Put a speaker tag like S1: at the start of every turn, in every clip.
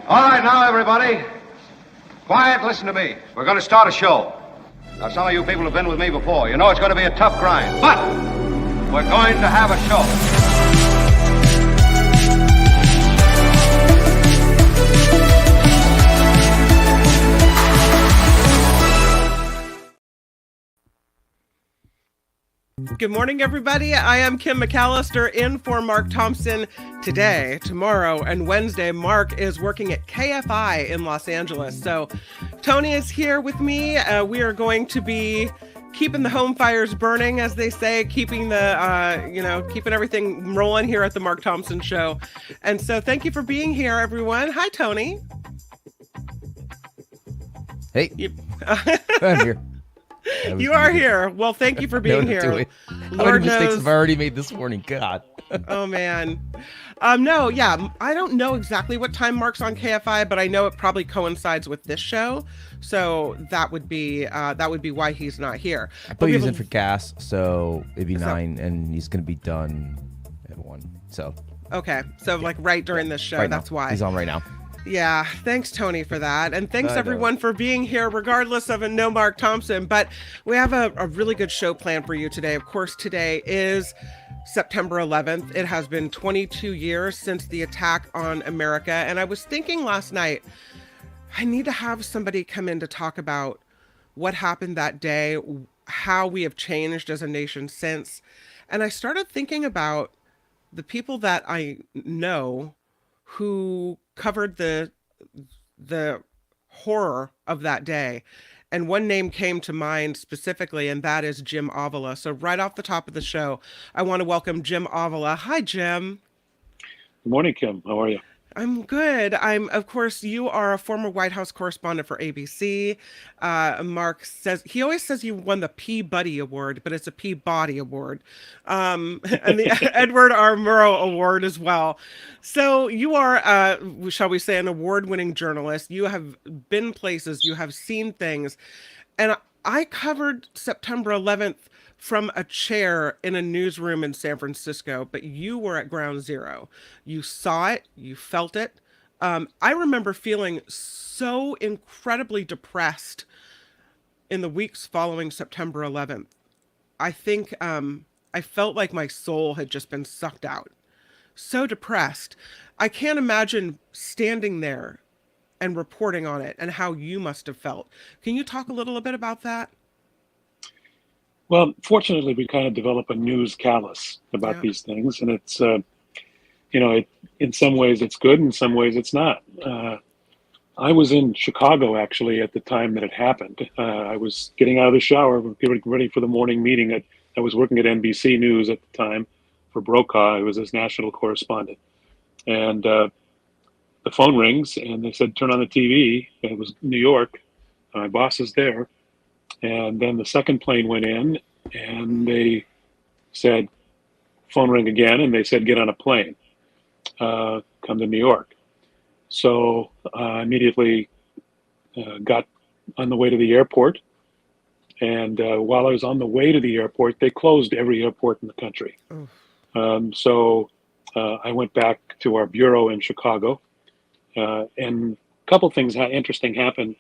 S1: All right, now, everybody. Quiet, listen to me. We're going to start a show. Now, some of you people have been with me before. You know it's going to be a tough grind, but we're going to have a show.
S2: Good morning, everybody. I am Kim McAllister in for Mark Thompson. Today, tomorrow, and Wednesday, Mark is working at KFI in Los Angeles. So Tony is here with me. We are going to be keeping the home fires burning, as they say, keeping the, keeping everything rolling here at the Mark Thompson Show. And so thank you for being here, everyone. Hi, Tony.
S3: Hey, I'm here.
S2: You are here. Well, thank you for being here.
S3: How many mistakes have I already made this morning? God.
S2: Oh, man. I don't know exactly what time Mark's on KFI, but I know it probably coincides with this show. So that would be why he's not here.
S3: I thought he was in for gas, so it'd be 9, and he's going to be done at 1. So.
S2: Okay. So like right during this show, that's why.
S3: He's on right now.
S2: Yeah, thanks, Tony, for that. And thanks, everyone, for being here, regardless of a no Mark Thompson. But we have a really good show planned for you today. Of course, today is September 11th. It has been 22 years since the attack on America. And I was thinking last night, I need to have somebody come in to talk about what happened that day, how we have changed as a nation since. And I started thinking about the people that I know who covered the horror of that day. And one name came to mind specifically, and that is Jim Avila. So right off the top of the show, I want to welcome Jim Avila. Hi, Jim.
S4: Good morning, Kim. How are you?
S2: I'm good. Of course, you are a former White House correspondent for ABC. Mark he always says you won the Peabody Award, but it's a Peabody Award. And the Edward R. Murrow Award as well. So you are, shall we say, an award-winning journalist. You have been places, you have seen things. And I covered September 11th from a chair in a newsroom in San Francisco, but you were at ground zero. You saw it, you felt it. I remember feeling so incredibly depressed in the weeks following September 11th. I think I felt like my soul had just been sucked out. So depressed. I can't imagine standing there and reporting on it and how you must have felt. Can you talk a little bit about that?
S4: Well, fortunately, we kind of develop a news callus about these things, and it's, in some ways it's good, in some ways it's not. I was in Chicago, actually, at the time that it happened. I was getting out of the shower, getting ready for the morning meeting. I was working at NBC News at the time for Brokaw. I was his national correspondent. And the phone rings, and they said, turn on the TV. It was New York. My boss is there. And then the second plane went in, and they said, phone ring again, and they said, get on a plane, come to New York. So I immediately got on the way to the airport. And while I was on the way to the airport, they closed every airport in the country. So I went back to our bureau in Chicago, and a couple things interesting happened.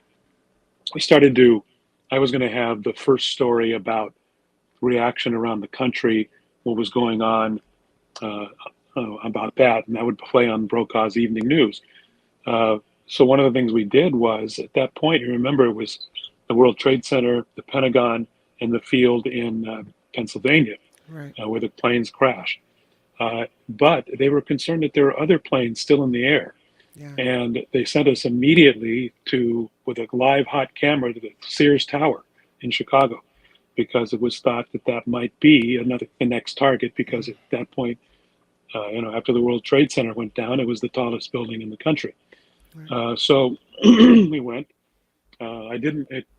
S4: I was going to have the first story about reaction around the country, what was going on about that, and that would play on Brokaw's evening news. So one of the things we did was, at that point, you remember, it was the World Trade Center, the Pentagon, and the field in Pennsylvania, where the planes crashed. But they were concerned that there were other planes still in the air. Yeah. And they sent us immediately with a live hot camera to the Sears Tower in Chicago, because it was thought that might be the next target, because at that point, after the World Trade Center went down, it was the tallest building in the country. Right. So we went.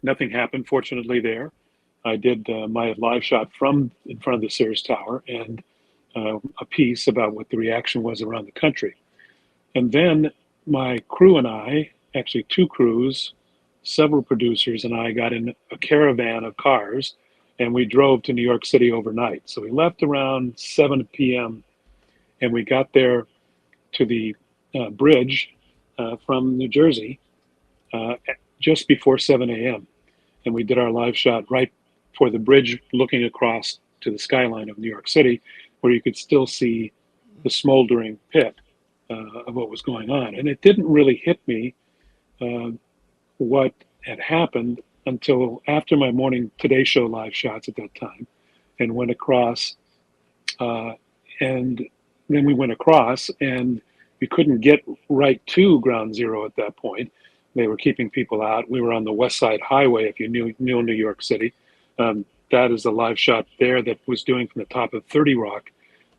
S4: Nothing happened, fortunately, there. I did my live shot from in front of the Sears Tower, and a piece about what the reaction was around the country. And then my crew and I, actually 2 crews, several producers and I, got in a caravan of cars, and we drove to New York City overnight. So we left around 7 p.m. and we got there to the bridge from New Jersey just before 7 a.m. And we did our live shot right for the bridge looking across to the skyline of New York City, where you could still see the smoldering pit of what was going on. And it didn't really hit me what had happened until after my morning Today Show live shots at that time, and went across. And then we went across, and we couldn't get right to Ground Zero at that point. They were keeping people out. We were on the West Side Highway, if you knew New York City. That is a live shot there that was doing from the top of 30 Rock.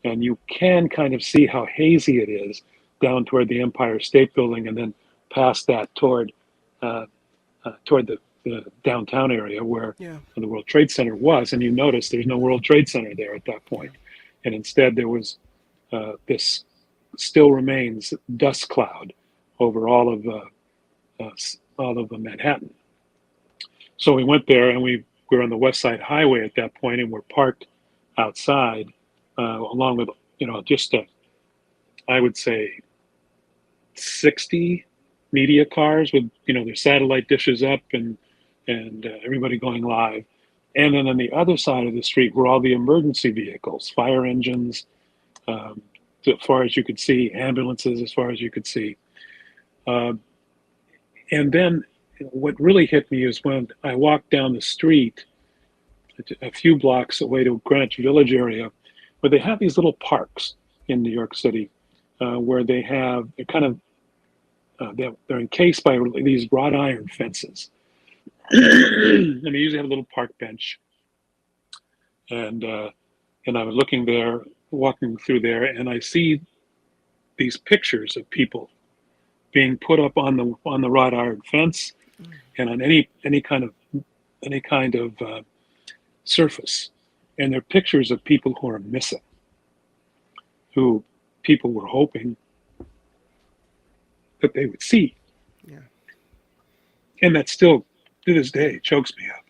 S4: And you can kind of see how hazy it is down toward the Empire State Building, and then past that toward the downtown area where the World Trade Center was. And you notice there's no World Trade Center there at that point. And instead there was this still remains dust cloud over all of Manhattan. So we went there, and we were on the West Side Highway at that point, and we're parked outside along with just I would say 60 media cars with their satellite dishes up and everybody going live. And then on the other side of the street were all the emergency vehicles, fire engines, as far as you could see, ambulances as far as you could see. And then what really hit me is when I walked down the street a few blocks away to Greenwich Village area, where they have these little parks in New York City, where they're encased by these wrought iron fences. And they usually have a little park bench. And I was looking there, walking through there, and I see these pictures of people being put up on the wrought iron fence and on any kind of surface. And they're pictures of people who are missing, who people were hoping that they would see.
S2: Yeah.
S4: And that still, to this day, chokes me up.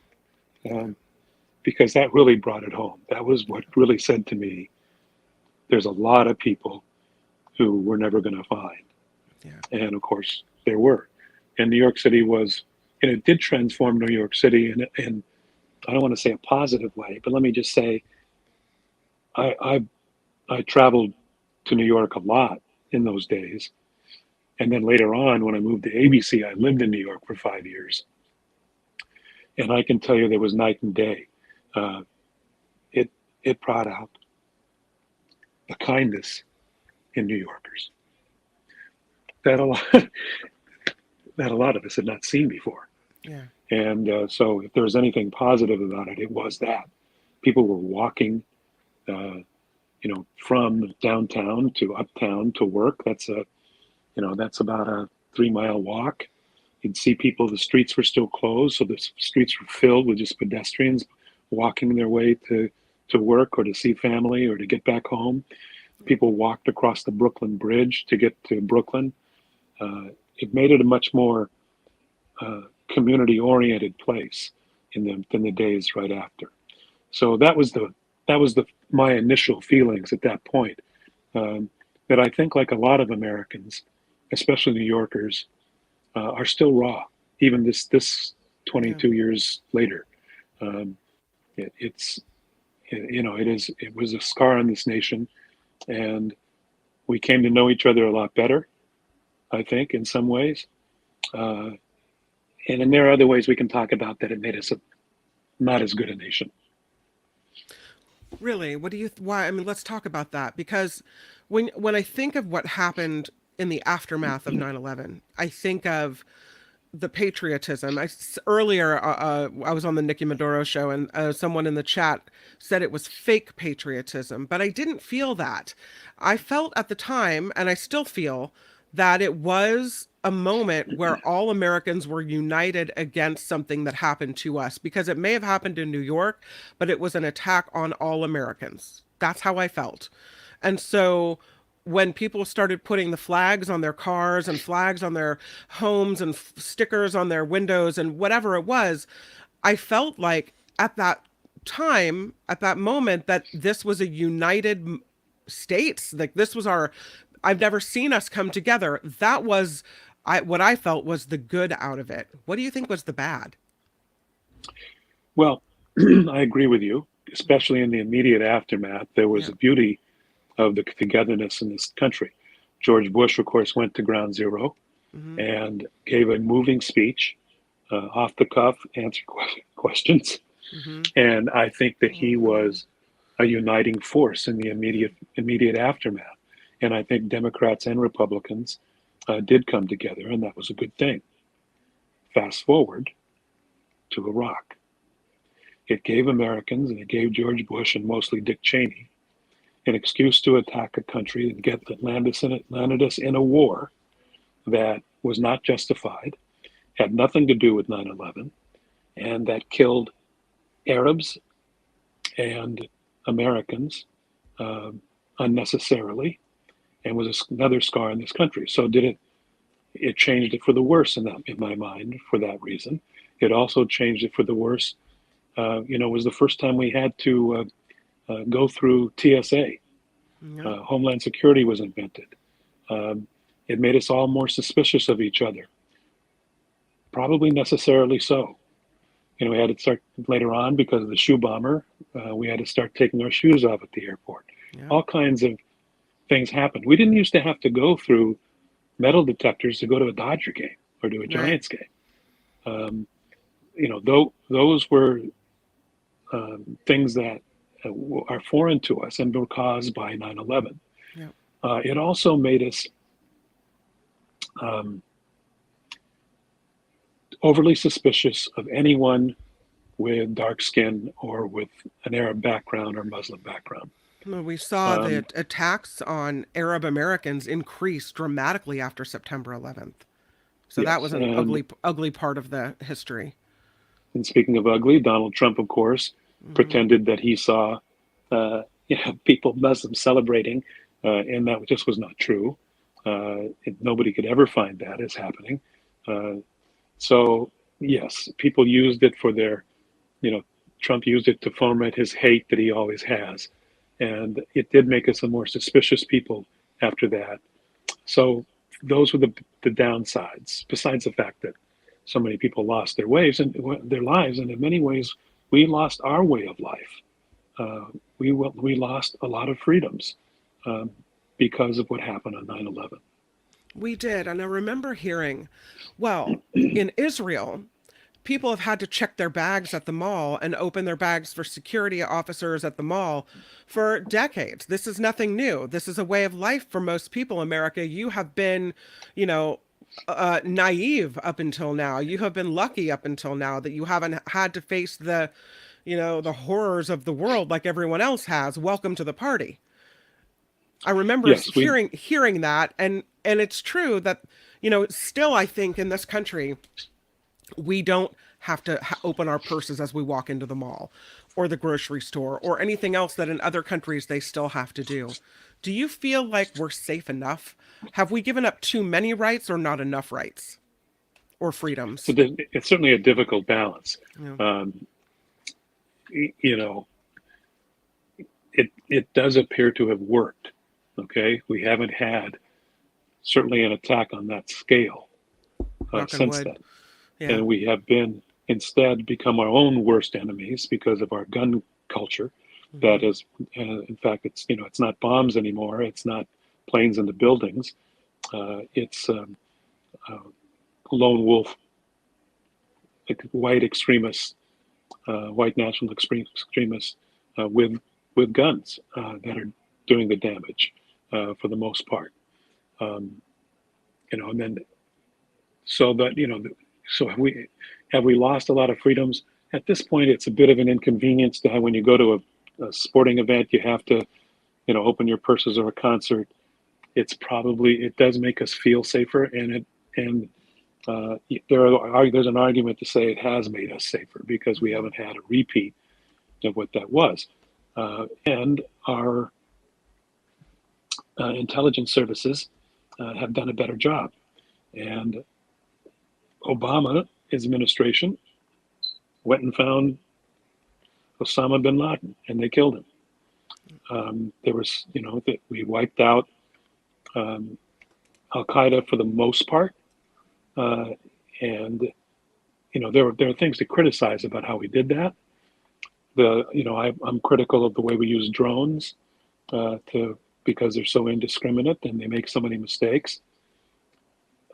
S4: Because that really brought it home. That was what really said to me, there's a lot of people who we're never going to find.
S2: Yeah.
S4: And of course, there were. And New York City and it did transform New York City in I don't want to say a positive way, but let me just say, I traveled to New York a lot in those days. And then later on, when I moved to ABC, I lived in New York for 5 years. And I can tell you there was night and day. It brought out the kindness in New Yorkers that a lot of us had not seen before.
S2: Yeah.
S4: And so if there was anything positive about it, it was that people were walking, from downtown to uptown to work. That's about a 3-mile walk. You'd see people, the streets were still closed, so the streets were filled with just pedestrians walking their way to work or to see family or to get back home. People walked across the Brooklyn Bridge to get to Brooklyn. It made it a much more community-oriented place than the days right after. So that was my initial feelings at that point. That I think, like a lot of Americans, especially New Yorkers, are still raw, even this 22 years later. It was a scar on this nation, and we came to know each other a lot better, I think, in some ways. And then there are other ways we can talk about that it made us not as good a nation.
S2: Really? Why? I mean, let's talk about that, because when I think of what happened in the aftermath of 9/11, I think of the patriotism. Earlier, I was on the Nikki Maduro show, and someone in the chat said it was fake patriotism, but I didn't feel that. I felt at the time, and I still feel, that it was a moment where all Americans were united against something that happened to us, because it may have happened in New York, but it was an attack on all Americans. That's how I felt. And so when people started putting the flags on their cars and flags on their homes and stickers on their windows and whatever it was, I felt like at that time, at that moment, that this was a united states. Like, this was I've never seen us come together. That was what I felt was the good out of it. What do you think was the bad?
S4: Well, I agree with you, especially in the immediate aftermath. There was
S2: Yeah.
S4: a beauty of the togetherness in this country. George Bush, of course, went to ground zero
S2: Hmm.
S4: and gave a moving speech, off the cuff, answered questions.
S2: Hmm.
S4: And I think that he was a uniting force in the immediate aftermath. And I think Democrats and Republicans did come together, and that was a good thing. Fast forward to Iraq. It gave Americans, and it gave George Bush and mostly Dick Cheney, an excuse to attack a country and landed us in a war that was not justified, had nothing to do with 9/11, and that killed Arabs and Americans uh, unnecessarily, and was another scar in this country. So did it? It changed it for the worse in my mind for that reason. It also changed it for the worse. It was the first time we had to go through TSA.
S2: Yeah.
S4: Homeland Security was invented. Um, it made us all more suspicious of each other. Probably necessarily so. We had to start later on because of the shoe bomber. We had to start taking our shoes off at the airport.
S2: Yeah.
S4: All kinds of things happened. We didn't used to have to go through metal detectors to go to a Dodger game or to a
S2: Right.
S4: Giants game. Those were things that are foreign to us and were caused by 9/11.
S2: Yeah.
S4: It also made us um, overly suspicious of anyone with dark skin or with an Arab background or Muslim background.
S2: Well, we saw
S4: Um,
S2: that attacks on Arab Americans increased dramatically after September 11th. So that
S4: yes,
S2: was an
S4: and
S2: ugly part of the history.
S4: speaking of ugly, Donald Trump, of course,
S2: Hmm.
S4: pretended that he saw people, Muslims celebrating, and that just was not true. Nobody could ever find that as happening. Uh, so yes, people used it for their, Trump used it to foment his hate that he always has, and it did make us a more suspicious people after that. So those were the downsides. Besides the fact that so many people lost their lives, and in many ways, we lost our way of life. We lost a lot of freedoms um, because of what happened on 9/11.
S2: We did. And I remember hearing, well, in Israel, people have had to check their bags at the mall and open their bags for security officers at the mall for decades. This is nothing new. This is a way of life for most people in America. You have been, you know, naive up until now. You have been lucky up until now that you haven't had to face the horrors of the world like everyone else has. Welcome to the party. I remember
S4: Yes, we
S2: hearing that, and it's true that still I think in this country we don't have to open our purses as we walk into the mall or the grocery store or anything else that in other countries they still have to do. Do you feel like we're safe enough? Have we given up too many rights or not enough rights or freedoms?
S4: it's certainly a difficult balance.
S2: Yeah.
S4: Um, you know, it does appear to have worked. Okay, we haven't had certainly an attack on that scale
S2: Knock on
S4: since
S2: wood.
S4: then.
S2: Yeah.
S4: And we have been instead become our own worst enemies because of our gun culture. That
S2: Mhm.
S4: is, in fact, it's not bombs anymore. It's not planes into buildings. It's uh, lone wolf, white extremists, white national extremists with guns that are doing the damage for the most part. Um, and then so that so have we lost a lot of freedoms at this point? It's a bit of an inconvenience to have when you go to a sporting event, you have to open your purses, or a concert. It does make us feel safer, and there's an argument to say it has made us safer because we haven't had a repeat of what that was, and our intelligence services have done a better job. And Obama, his administration, went and found Osama bin Laden, and they killed him. There was, that we wiped out Al Qaeda for the most part. And there are things to criticize about how we did that. I'm critical of the way we use drones because they're so indiscriminate and they make so many mistakes.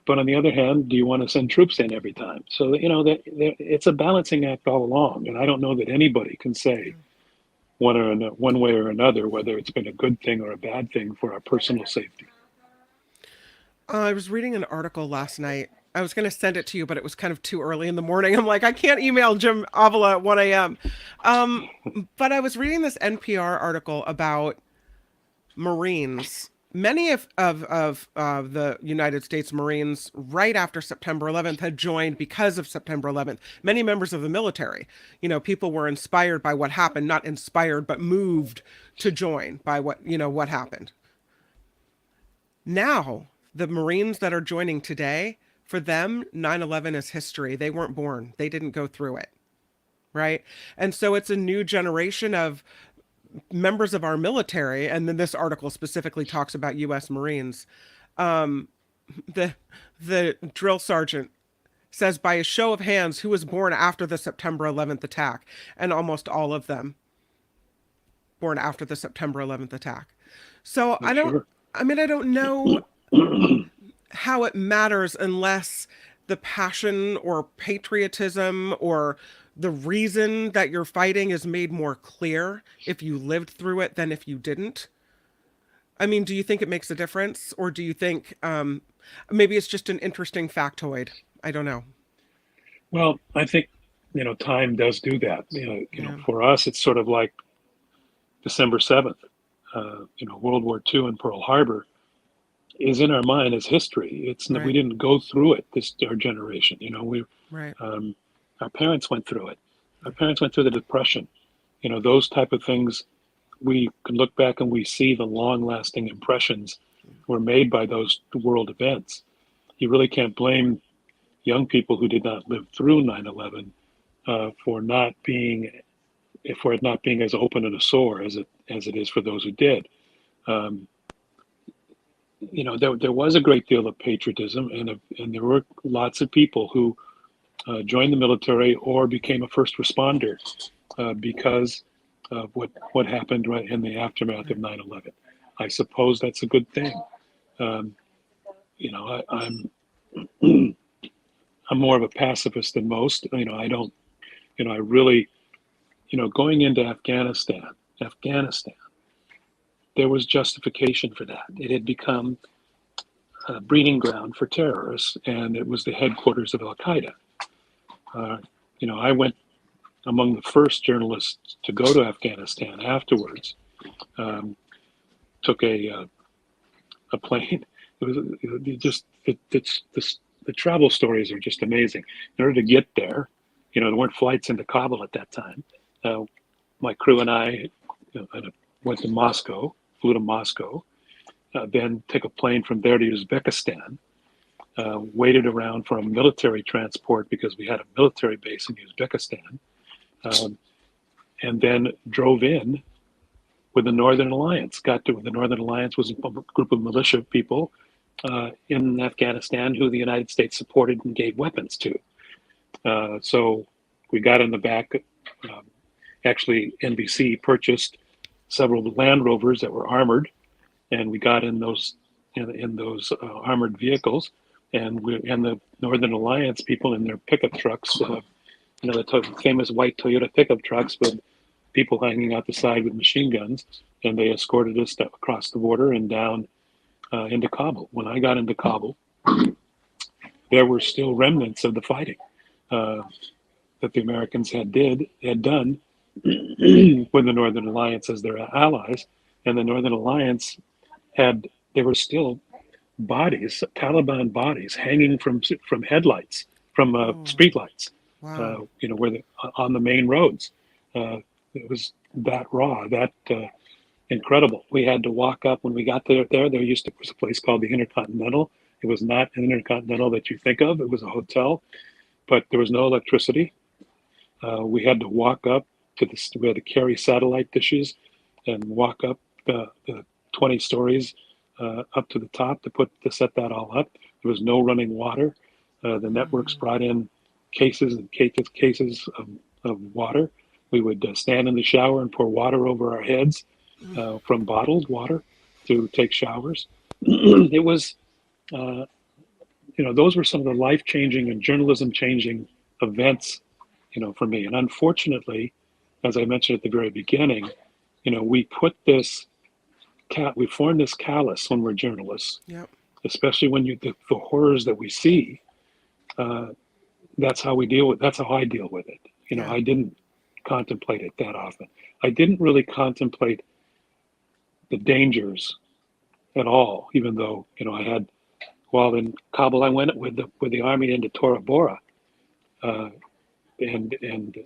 S4: But on the other hand, do you want to send troops in every time? So that it's a balancing act all along, and I don't know that anybody can say one way or another whether it's been a good thing or a bad thing for our personal safety.
S2: I was reading an article last night. I was going to send it to you, but it was kind of too early in the morning. I'm like, I can't email Jim Avila at 1 a.m. But I was reading this NPR article about Marines. Many of the United States Marines right after September 11th had joined because of September 11th. Many members of the military, people were inspired by what happened, not inspired, but moved to join by what happened. Now, the Marines that are joining today, for them, 9/11 is history. They weren't born. They didn't go through it. Right? And so it's a new generation of members of our military, and then this article specifically talks about U.S. Marines. The drill sergeant says, by a show of hands, who was born after the September 11th attack? And almost all of them born after the September 11th attack. So I don't know how it matters unless the passion or patriotism or the reason that you're fighting is made more clear if you lived through it than if you didn't. I mean, do you think it makes a difference? Or do you think maybe it's just an interesting factoid? I don't know.
S4: Well, I think, time does do that. For us, it's sort of like December 7th. World War II and Pearl Harbor is in our mind as history. It's right. We didn't go through it, our generation.
S2: Right.
S4: Our parents went through it. Our parents went through the Depression. Those type of things, we can look back and we see the long-lasting impressions were made by those world events. You really can't blame young people who did not live through 9/11 for it not being as open and a sore as it is for those who did. There was a great deal of patriotism, and there were lots of people who joined the military or became a first responder because of what happened right in the aftermath of 9/11. I suppose that's a good thing. I'm more of a pacifist than most. I really, going into Afghanistan, there was justification for that. It had become a breeding ground for terrorists, and it was the headquarters of Al Qaeda. I went among the first journalists to go to Afghanistan afterwards. Took a plane. It was the travel stories are just amazing. In order to get there, there weren't flights into Kabul at that time. My crew and I went to Moscow, flew to Moscow, then took a plane from there to Uzbekistan. Waited around for a military transport because we had a military base in Uzbekistan, and then drove in with the Northern Alliance. The Northern Alliance was a group of militia people in Afghanistan who the United States supported and gave weapons to. So we got in the back. Actually, NBC purchased several Land Rovers that were armored, and we got in those armored vehicles. And the Northern Alliance people in their pickup trucks, the famous white Toyota pickup trucks with people hanging out the side with machine guns, and they escorted us across the border and down into Kabul. When I got into Kabul, there were still remnants of the fighting that the Americans had done with the Northern Alliance as their allies, and the Northern Alliance there were still bodies, Taliban bodies, hanging from headlights, from streetlights.
S2: Wow.
S4: On the main roads. It was that raw, that incredible. We had to walk up when we got there. There was a place called the Intercontinental. It was not an Intercontinental that you think of. It was a hotel, but there was no electricity. We had to walk up we had to carry satellite dishes and walk up the 20 stories up to the top to set that all up. There was no running water. The networks brought in cases and cases of water. We would stand in the shower and pour water over our heads from bottled water to take showers. It was, those were some of the life-changing and journalism-changing events, for me. And unfortunately, as I mentioned at the very beginning, we form this callus when we're journalists,
S2: Yep.
S4: especially when the horrors that we see. That's how I deal with it.
S2: Yeah.
S4: I didn't contemplate it that often. I didn't really contemplate the dangers at all, even though, while in Kabul, I went with the army into Tora Bora, and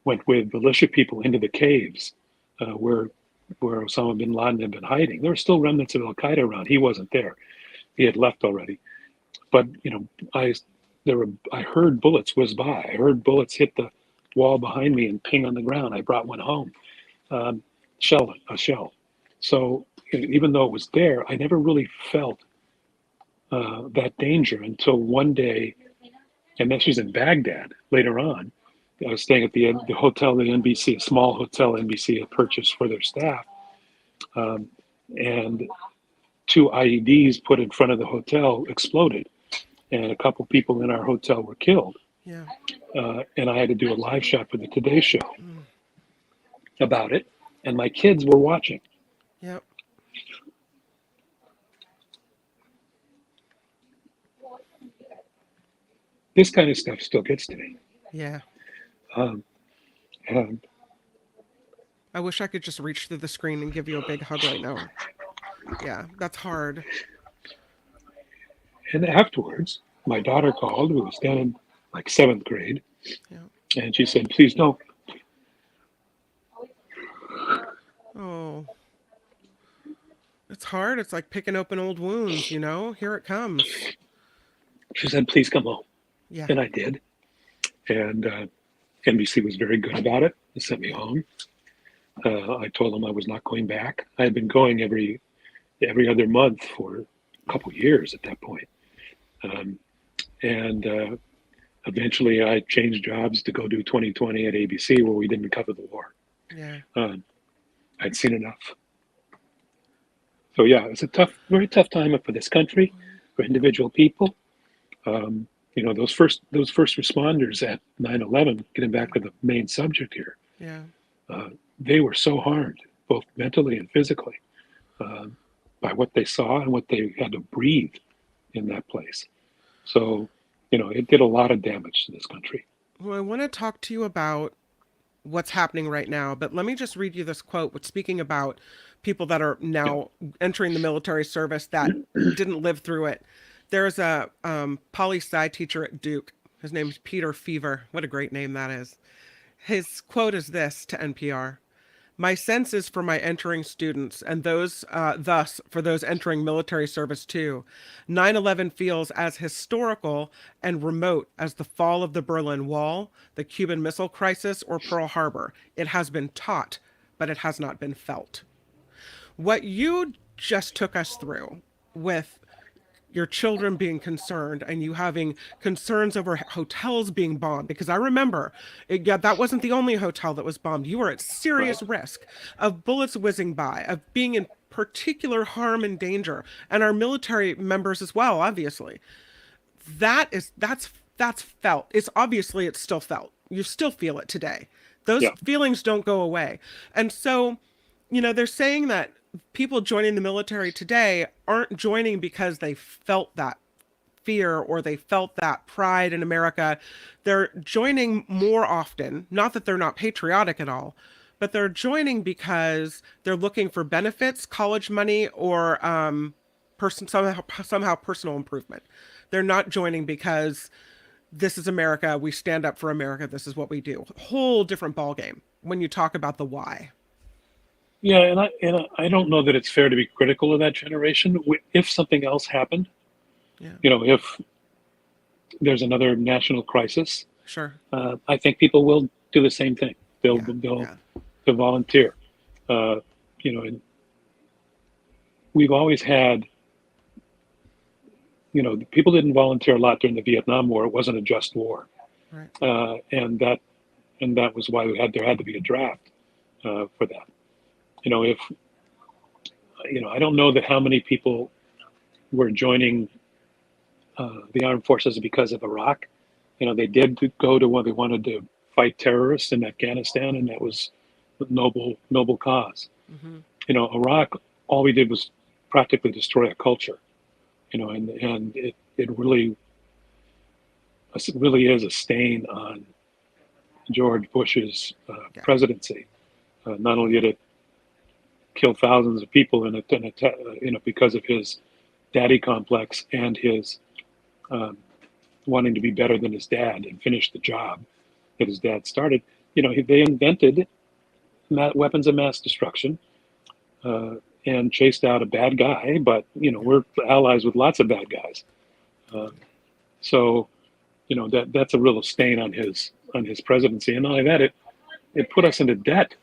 S4: went with militia people into the caves, where Osama bin Laden had been hiding. There were still remnants of Al Qaeda around. He wasn't there; he had left already. But I heard bullets whiz by. I heard bullets hit the wall behind me and ping on the ground. I brought one home, a shell. So even though it was there, I never really felt that danger until one day, and this was in Baghdad later on. I was staying at the hotel, the NBC, a small hotel NBC had purchased for their staff, and 2 IEDs put in front of the hotel exploded, and a couple people in our hotel were killed.
S2: Yeah.
S4: And I had to do a live shot for the Today Show about it, and my kids were watching.
S2: Yep.
S4: This kind of stuff still gets to me.
S2: Yeah.
S4: And
S2: I wish I could just reach through the screen and give you a big hug right now. Yeah, that's hard.
S4: And afterwards, my daughter called, who was then in like 7th grade, and she said, "Please don't."
S2: Oh, it's hard. It's like picking open old wounds, Here it comes.
S4: She said, "Please come home."
S2: Yeah.
S4: And I did. And NBC was very good about it. They sent me home. I told them I was not going back. I had been going every other month for a couple years at that point. And eventually I changed jobs to go do 2020 at ABC, where we didn't cover the war.
S2: Yeah.
S4: I'd seen enough. So yeah, it's a very tough time for this country, for individual people. Those first responders at 9/11, getting back to the main subject here, they were so harmed, both mentally and physically, by what they saw and what they had to breathe in that place. So, it did a lot of damage to this country.
S2: Well, I want to talk to you about what's happening right now, but let me just read you this quote, which speaking about people that are now entering the military service that didn't live through it. There's a poli-sci teacher at Duke. His name's Peter Fever. What a great name that is. His quote is this to NPR. "My sense is for my entering students and thus for those entering military service too, 9/11 feels as historical and remote as the fall of the Berlin Wall, the Cuban Missile Crisis, or Pearl Harbor. It has been taught, but it has not been felt." What you just took us through with your children being concerned and you having concerns over hotels being bombed, because I remember that wasn't the only hotel that was bombed. You were at serious risk of bullets whizzing by, of being in particular harm and danger, and our military members as well, obviously. That's felt. It's still felt. You still feel it today. Those feelings don't go away. And so, they're saying that people joining the military today aren't joining because they felt that fear or they felt that pride in America. They're joining more often, not that they're not patriotic at all, but they're joining because they're looking for benefits, college money, or somehow personal improvement. They're not joining because this is America. We stand up for America. This is what we do. Whole different ballgame when you talk about the why.
S4: Yeah, and I don't know that it's fair to be critical of that generation. If something else happened, if there's another national crisis,
S2: sure,
S4: I think people will do the same thing. They'll volunteer. And we've always had people didn't volunteer a lot during the Vietnam War. It wasn't a just war,
S2: Right.
S4: And that was why there had to be a draft for that. If I don't know that how many people were joining the armed forces because of Iraq. They did go to when they wanted to fight terrorists in Afghanistan, and that was a noble cause.
S2: Mm-hmm.
S4: Iraq, all we did was practically destroy a culture. And it really is a stain on George Bush's presidency. Not only did it kill thousands of people because of his daddy complex and his wanting to be better than his dad and finish the job that his dad started. They invented weapons of mass destruction and chased out a bad guy, but we're allies with lots of bad guys. So that's a real stain on his presidency, and not only that, it put us into debt.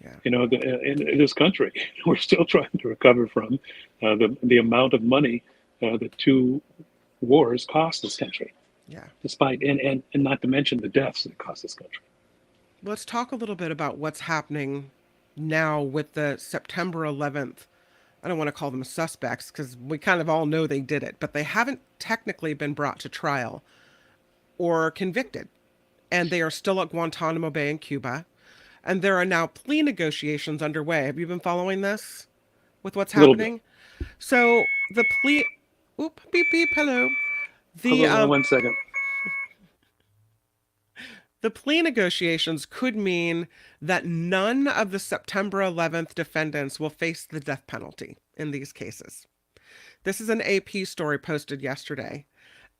S2: Yeah.
S4: In this country, we're still trying to recover from the amount of money the two wars cost this country.
S2: Yeah.
S4: Despite and not to mention the deaths that cost this country.
S2: Let's talk a little bit about what's happening now with the September 11th. I don't want to call them suspects because we kind of all know they did it, but they haven't technically been brought to trial or convicted. And they are still at Guantanamo Bay in Cuba. And there are now plea negotiations underway. Have you been following this with what's happening? So the plea, beep, beep, hello.
S4: Hold on 1 second.
S2: The plea negotiations could mean that none of the September 11th defendants will face the death penalty in these cases. This is an AP story posted yesterday.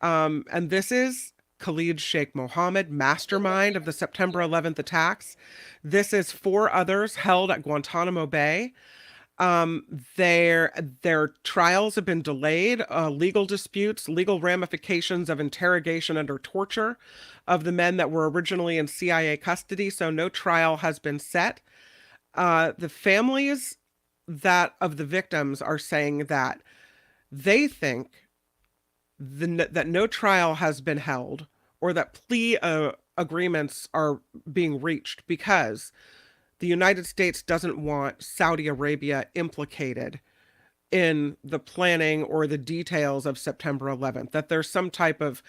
S2: And this is Khalid Sheikh Mohammed, mastermind of the September 11th attacks. This is 4 others held at Guantanamo Bay. Their trials have been delayed, legal disputes, legal ramifications of interrogation under torture of the men that were originally in CIA custody. So no trial has been set. The families of the victims are saying that they think that no trial has been held or that plea agreements are being reached because the United States doesn't want Saudi Arabia implicated in the planning or the details of September 11th, that there's some type of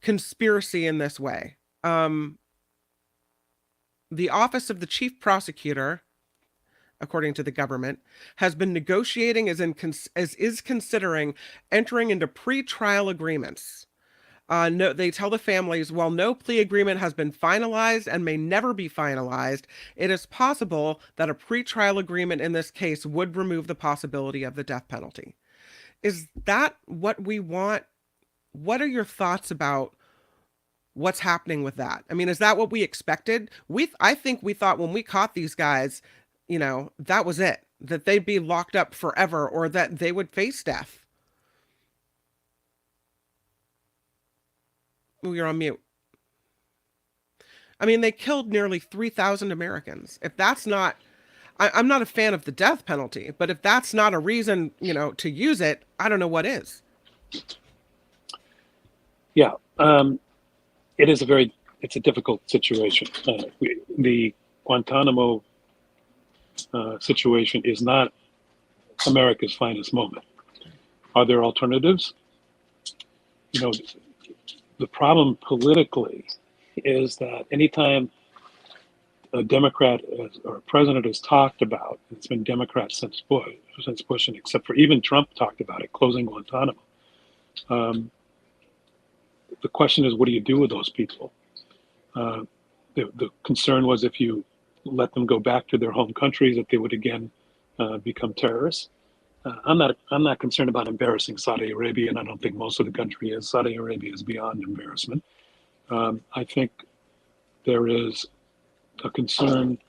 S2: conspiracy in this way. The Office of the Chief Prosecutor, according to the government, has been negotiating as is considering entering into pre-trial agreements. They tell the families, while no plea agreement has been finalized and may never be finalized, it is possible that a pre-trial agreement in this case would remove the possibility of the death penalty. Is that what we want? What are your thoughts about what's happening with that? I mean, is that what we expected? I think we thought when we caught these guys, that was it, that they'd be locked up forever or that they would face death. Oh, you're on mute. I mean, they killed nearly 3,000 Americans. If that's not, I'm not a fan of the death penalty, but if that's not a reason, to use it, I don't know what is.
S4: Yeah, it's a difficult situation. The Guantanamo situation is not America's finest moment. Are there alternatives? The problem politically is that anytime a Democrat or a president has talked about, it's been Democrats since Bush, and except for even Trump talked about it, closing Guantanamo. The question is, what do you do with those people? The concern was if you let them go back to their home countries, that they would again become terrorists. I'm not concerned about embarrassing Saudi Arabia, and I don't think most of the country is. Saudi Arabia is beyond embarrassment. I think there is a concern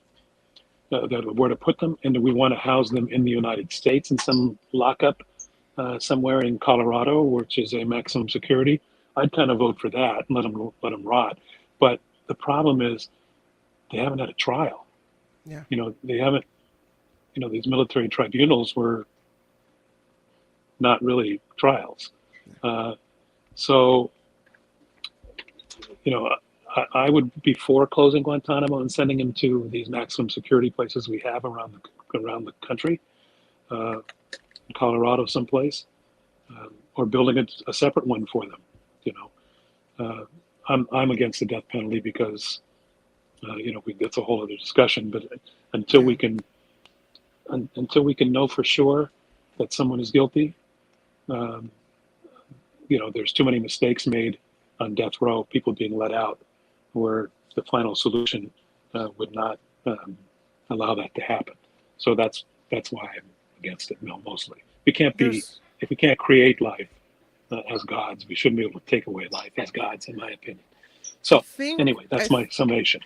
S4: that where to put them, and do we want to house them in the United States in some lockup somewhere in Colorado, which is a maximum security? I'd kind of vote for that and let them rot. But the problem is they haven't had a trial.
S2: Yeah.
S4: They haven't. These military tribunals were not really trials. So, I would be for closing Guantanamo and sending him to these maximum security places we have around the country, Colorado someplace, or building a separate one for them. I'm against the death penalty because that's a whole other discussion. But until we can know for sure that someone is guilty, there's too many mistakes made on death row, people being let out, where the final solution would not allow that to happen. So that's why I'm against it, mostly. If we can't create life as gods, we shouldn't be able to take away life as gods, in my opinion. So anyway, that's my summation.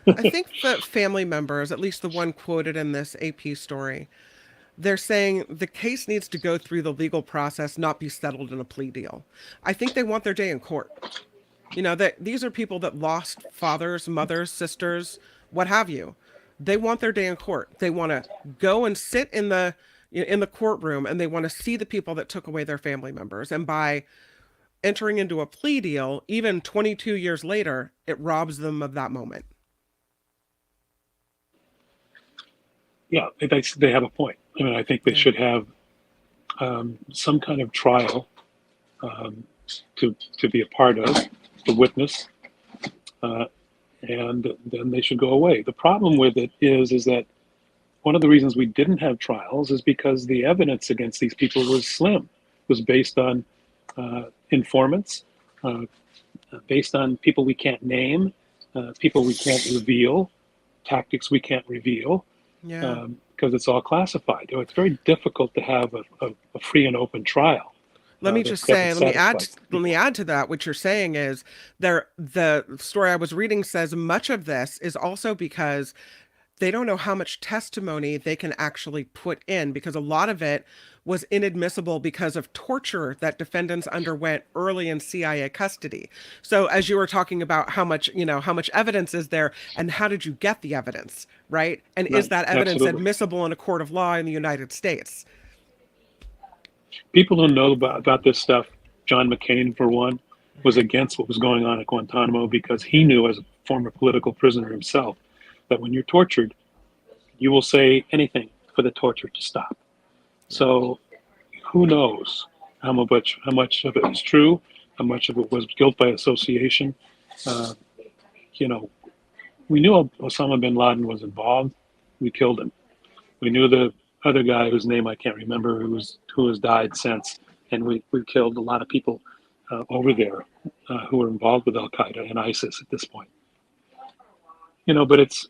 S2: I think that family members, at least the one quoted in this AP story, they're saying the case needs to go through the legal process, not be settled in a plea deal. I think they want their day in court. That these are people that lost fathers, mothers, sisters, what have you. They want their day in court. They want to go and sit in the courtroom, and they want to see the people that took away their family members. And by entering into a plea deal, even 22 years later, it robs them of that moment.
S4: Yeah, they have a point. I mean, I think they should have some kind of trial to be a part of, to witness, and then they should go away. The problem with it is that one of the reasons we didn't have trials is because the evidence against these people was slim. It was based on informants, based on people we can't name, people we can't reveal, tactics we can't reveal.
S2: Yeah.
S4: Because it's all classified. It's very difficult to have a free and open trial.
S2: Let me add to that. What you're saying is the story I was reading says much of this is also because they don't know how much testimony they can actually put in, because a lot of it was inadmissible because of torture that defendants underwent early in CIA custody. So as you were talking about how much evidence is there and how did you get the evidence, right? And is that evidence admissible in a court of law in the United States?
S4: People who know about this stuff, John McCain, for one, was against what was going on at Guantanamo because he knew, as a former political prisoner himself, that when you're tortured, you will say anything for the torture to stop. So who knows how much of it is true, how much of it was guilt by association. We knew Osama bin Laden was involved. We killed him. We knew the other guy whose name I can't remember, who has died since, and we killed a lot of people over there who were involved with Al Qaeda and ISIS at this point. But it's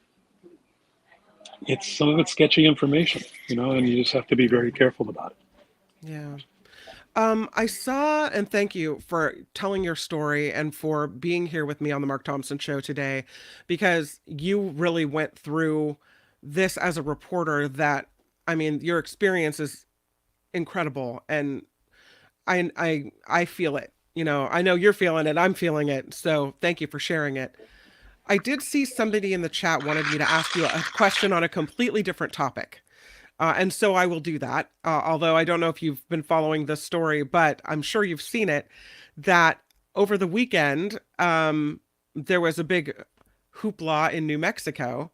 S4: some of it's sketchy information, and you just have to be very careful about it.
S2: Yeah. I saw, and thank you for telling your story and for being here with me on the Mark Thompson Show today, because you really went through this as a reporter your experience is incredible. And I feel it, I know you're feeling it. I'm feeling it. So thank you for sharing it. I did see somebody in the chat wanted me to ask you a question on a completely different topic. And so I will do that. Although I don't know if you've been following this story, but I'm sure you've seen it, that over the weekend, there was a big hoopla in New Mexico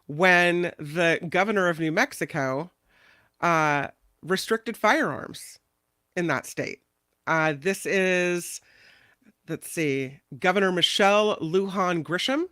S2: when the governor of New Mexico restricted firearms in that state. This is, Governor Michelle Lujan Grisham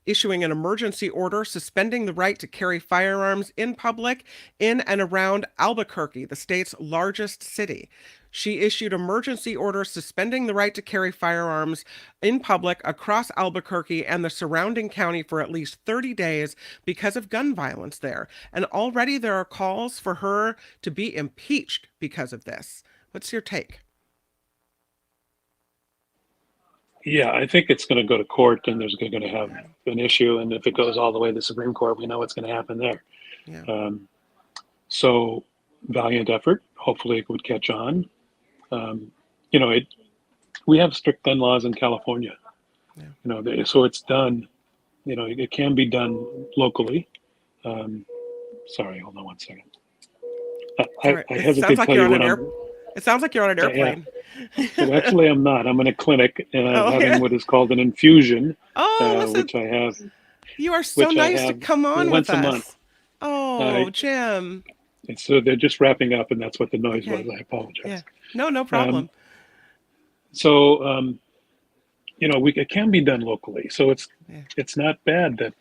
S2: issuing an emergency order suspending the right to carry firearms in public in and around Albuquerque, the state's largest city. She issued emergency orders suspending the right to carry firearms in public across Albuquerque and the surrounding county for at least 30 days because of gun violence there. And already there are calls for her to be impeached because of this. What's your take?
S4: Yeah, I think it's going to go to court, and there's going to have an issue. And if it goes all the way to the Supreme Court, we know what's going to happen there.
S2: Yeah.
S4: So valiant effort. Hopefully it would catch on. We have strict gun laws in California. Yeah. So it's done. It can be done locally. Sorry, hold on one second. I hesitate to tell you when
S2: It sounds like you're on an
S4: Yeah.
S2: airplane.
S4: Well, actually, I'm not. I'm in a clinic and I'm
S2: Oh,
S4: having
S2: yeah.
S4: what is called an infusion,
S2: Oh, listen,
S4: which I have,
S2: you are so
S4: which I
S2: nice to
S4: have
S2: come on with
S4: once a month.
S2: us. Oh, Jim.
S4: And so they're just wrapping up, and that's what the noise was.
S2: Okay.
S4: I apologize.
S2: Yeah. No, no
S4: Um,
S2: problem.
S4: so it can be done locally. So
S2: Yeah.
S4: it's not bad that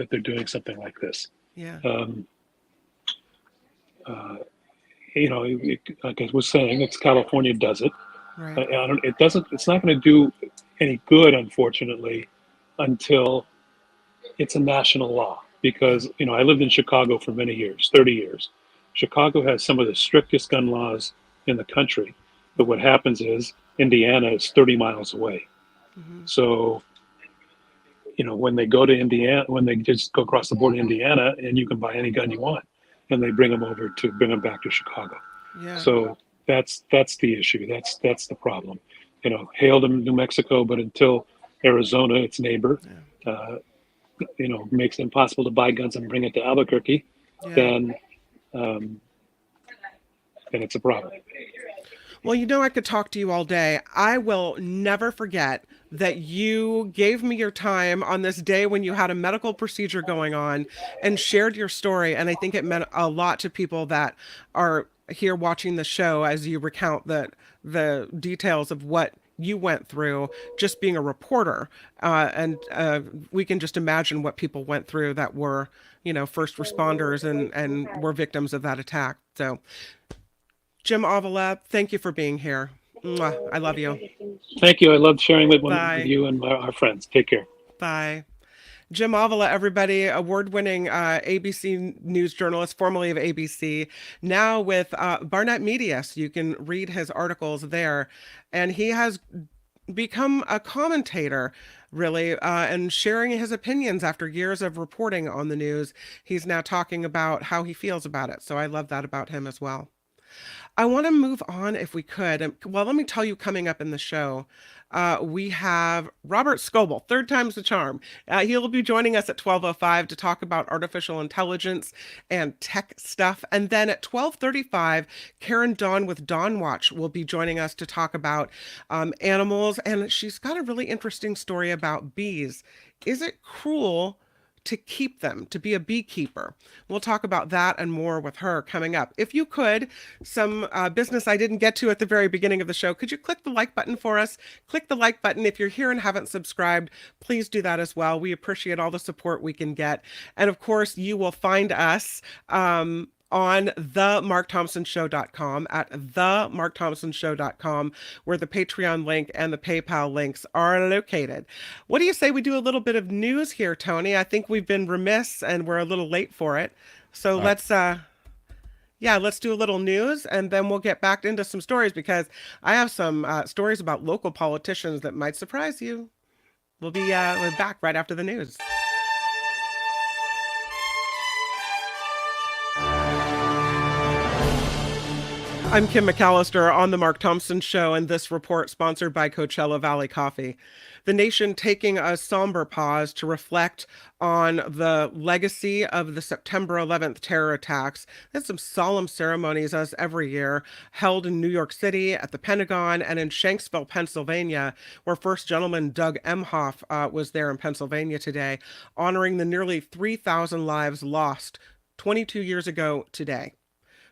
S4: they're doing something like this.
S2: Yeah.
S4: Um, uh, like I was saying, it's California does it.
S2: Right.
S4: It doesn't. It's not going to do any good, unfortunately, until it's a national law.
S2: Yeah.
S4: Because I lived in Chicago for many years, 30 years. Chicago has some of the strictest gun laws in the country. But what happens is Indiana is 30 miles away.
S2: Hmm.
S4: So when they go to Indiana, when they just go across the border to Indiana, and you can buy any gun you want, and they bring them back to Chicago.
S2: Yeah.
S4: So that's the issue. That's the problem. Hail to New Mexico, but until Arizona, its neighbor,
S2: Yeah.
S4: makes it impossible to buy guns and bring it to Albuquerque,
S2: Yeah.
S4: then it's a problem.
S2: Well, I could talk to you all day. I will never forget that you gave me your time on this day when you had a medical procedure going on and shared your story. And I think it meant a lot to people that are here watching the show as you recount the details of what you went through just being a reporter. And we can just imagine what people went through that were, first responders and were victims of that attack. So, Jim Avila, thank you for being here. Mwah, I love you.
S4: Thank you. I loved sharing with
S2: Bye.
S4: you and our friends. Take care.
S2: Bye. Jim Avila, everybody, award-winning ABC news journalist, formerly of ABC, now with Barnett Media, so you can read his articles there. And he has become a commentator, really, and sharing his opinions after years of reporting on the news. He's now talking about how he feels about it. So I love that about him as well. I want to move on if we could. Well, let me tell you, coming up in the show, we have Robert Scoble, third time's the charm. He'll be joining us at 12:05 to talk about artificial intelligence and tech stuff. And then at 12:35, Karen Dawn with Dawn Watch will be joining us to talk about animals. And she's got a really interesting story about bees. Is it cruel to keep them, to be a beekeeper? We'll talk about that and more with her coming up. If you could, some business I didn't get to at the very beginning of the show, could you click the like button for us? Click the like button. If you're here and haven't subscribed, please do that as well. We appreciate all the support we can get. And of course, you will find us on themarkthompsonshow.com, at themarkthompsonshow.com, where the Patreon link and the PayPal links are located. What do you say we do a little bit of news here, Tony? I think we've been remiss and we're a little late for it. So let's do a little news, and then we'll get back into some stories, because I have some stories about local politicians that might surprise you. We're back right after the news. I'm Kim McAllister on the Mark Thompson Show, and this report sponsored by Coachella Valley Coffee. The nation taking a somber pause to reflect on the legacy of the September 11th terror attacks. There's some solemn ceremonies, as every year, held in New York City, at the Pentagon, and in Shanksville, Pennsylvania, where First Gentleman Doug Emhoff was there in Pennsylvania today, honoring the nearly 3,000 lives lost 22 years ago today.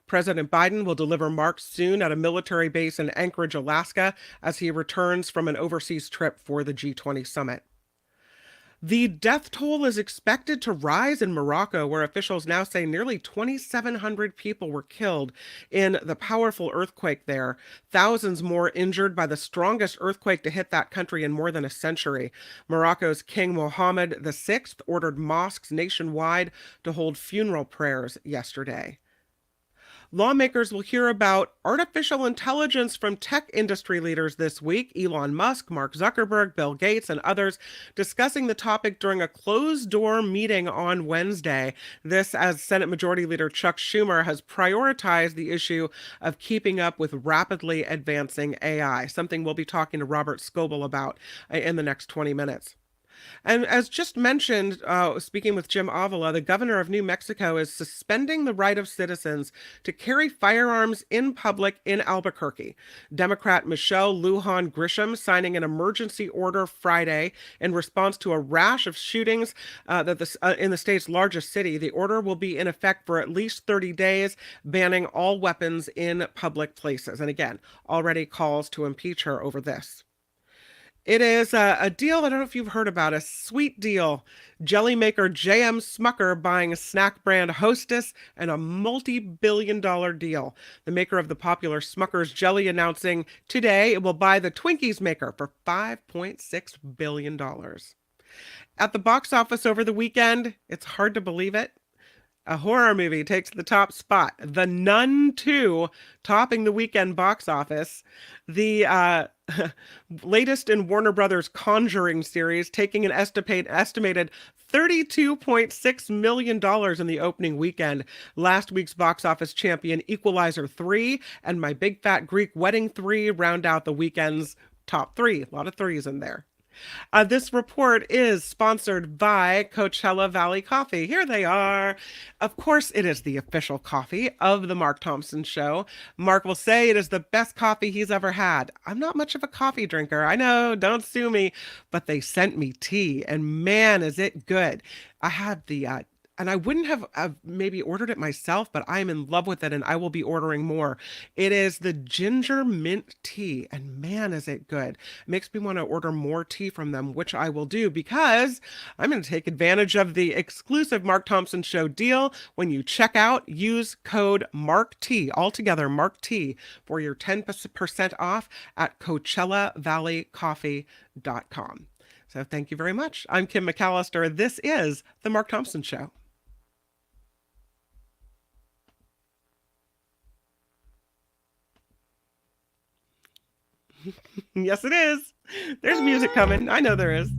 S2: President Biden will deliver marks soon at a military base in Anchorage, Alaska, as he returns from an overseas trip for the G20 summit. The death toll is expected to rise in Morocco, where officials now say nearly 2,700 people were killed in the powerful earthquake there. Thousands more injured by the strongest earthquake to hit that country in more than a century. Morocco's King Mohammed VI ordered mosques nationwide to hold funeral prayers yesterday. Lawmakers will hear about artificial intelligence from tech industry leaders this week. Elon Musk, Mark Zuckerberg, Bill Gates, and others discussing the topic during a closed-door meeting on Wednesday. This, as Senate Majority Leader Chuck Schumer has prioritized the issue of keeping up with rapidly advancing AI, something we'll be talking to Robert Scoble about in the next 20 minutes. And as just mentioned, speaking with Jim Avila, the governor of New Mexico is suspending the right of citizens to carry firearms in public in Albuquerque. Democrat Michelle Lujan Grisham signing an emergency order Friday in response to a rash of shootings in the state's largest city. The order will be in effect for at least 30 days, banning all weapons in public places. And again, already calls to impeach her over this. It is a deal, I don't know if you've heard about, a sweet deal. Jelly maker J.M. Smucker buying a snack brand Hostess and a multi-billion-dollar deal. The maker of the popular Smucker's jelly announcing today it will buy the Twinkies maker for $5.6 billion. At the box office over the weekend, it's hard to believe it, a horror movie takes the top spot. The Nun 2 topping the weekend box office. The latest in Warner Brothers' Conjuring series taking an estimated $32.6 million in the opening weekend. Last week's box office champion Equalizer 3 and My Big Fat Greek Wedding 3 round out the weekend's top three. A lot of threes in there. This report is sponsored by Coachella Valley Coffee. Here they are. Of course, it is the official coffee of the Mark Thompson Show. Mark will say it is the best coffee he's ever had. I'm not much of a coffee drinker. I know, don't sue me, but they sent me tea, and man, is it good. I had the and I wouldn't have maybe ordered it myself, but I'm in love with it and I will be ordering more. It is the ginger mint tea, and man, is it good. It makes me want to order more tea from them, which I will do because I'm going to take advantage of the exclusive Mark Thompson Show deal. When you check out, use code MARKT, altogether MARKT, for your 10% off at CoachellaValleyCoffee.com. So thank you very much. I'm Kim McAllister. This is the Mark Thompson Show. Yes, it is. There's music coming. I know there is.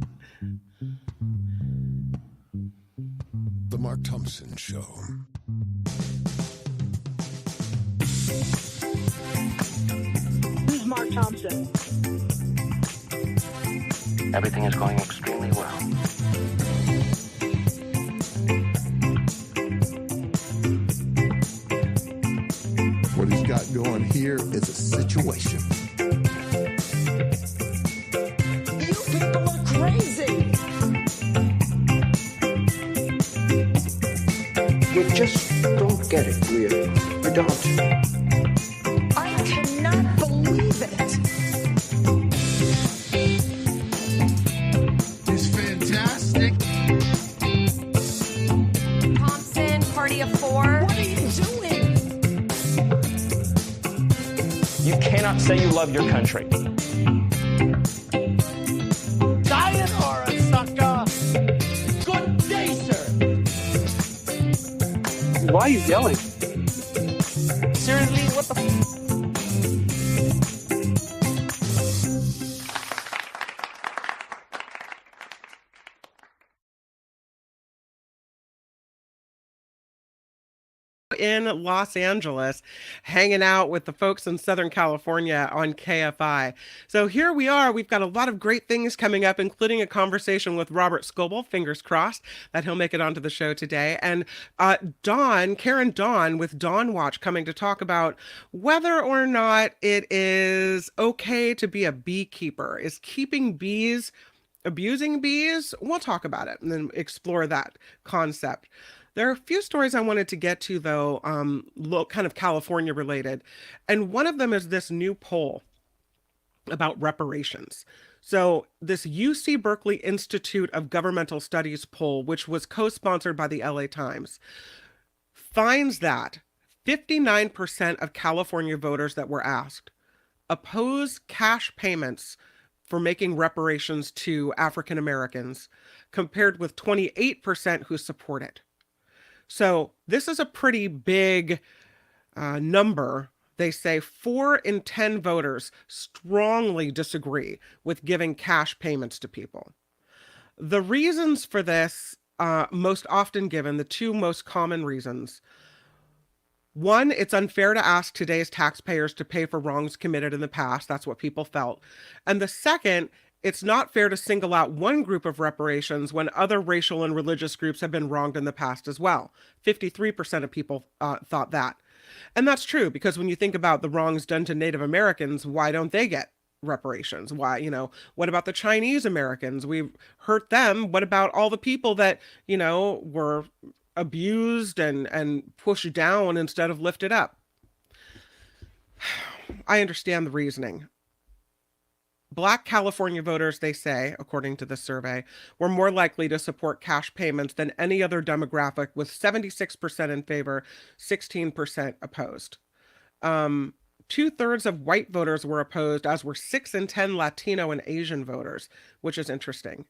S5: The Mark Thompson Show.
S6: Who's Mark Thompson?
S7: Everything is going extremely well.
S5: What he's got going here is a situation.
S6: You people are crazy.
S8: You just don't get it, really. You don't.
S6: I cannot believe it.
S5: It's fantastic.
S9: Thompson, party of four.
S6: What are you doing?
S10: You cannot say you love your country.
S6: Sayonara, sucker. Good day, sir.
S10: Why are you yelling?
S6: Seriously, what the
S2: in Los Angeles, hanging out with the folks in Southern California on KFI. So here we are. We've got a lot of great things coming up, including a conversation with Robert Scoble, fingers crossed that he'll make it onto the show today. And Karen Dawn with Dawn Watch coming to talk about whether or not it is okay to be a beekeeper. Is keeping bees abusing bees? We'll talk about it and then explore that concept. There are a few stories I wanted to get to, though, kind of California related. And one of them is this new poll about reparations. So this UC Berkeley Institute of Governmental Studies poll, which was co-sponsored by the LA Times, finds that 59% of California voters that were asked oppose cash payments for making reparations to African Americans, compared with 28% who support it. So this is a pretty big number. They say 4 in 10 voters strongly disagree with giving cash payments to people. The reasons for this, most often given, the two most common reasons. One, it's unfair to ask today's taxpayers to pay for wrongs committed in the past. That's what people felt. And the second it's not fair to single out one group of reparations when other racial and religious groups have been wronged in the past as well. 53% of people thought that. And that's true, because when you think about the wrongs done to Native Americans, why don't they get reparations? Why, what about the Chinese Americans? We've hurt them. What about all the people that, were abused and pushed down instead of lifted up? I understand the reasoning. Black California voters, they say, according to the survey, were more likely to support cash payments than any other demographic, with 76% in favor, 16% opposed. 2/3 of white voters were opposed, as were 6 in 10 Latino and Asian voters, which is interesting.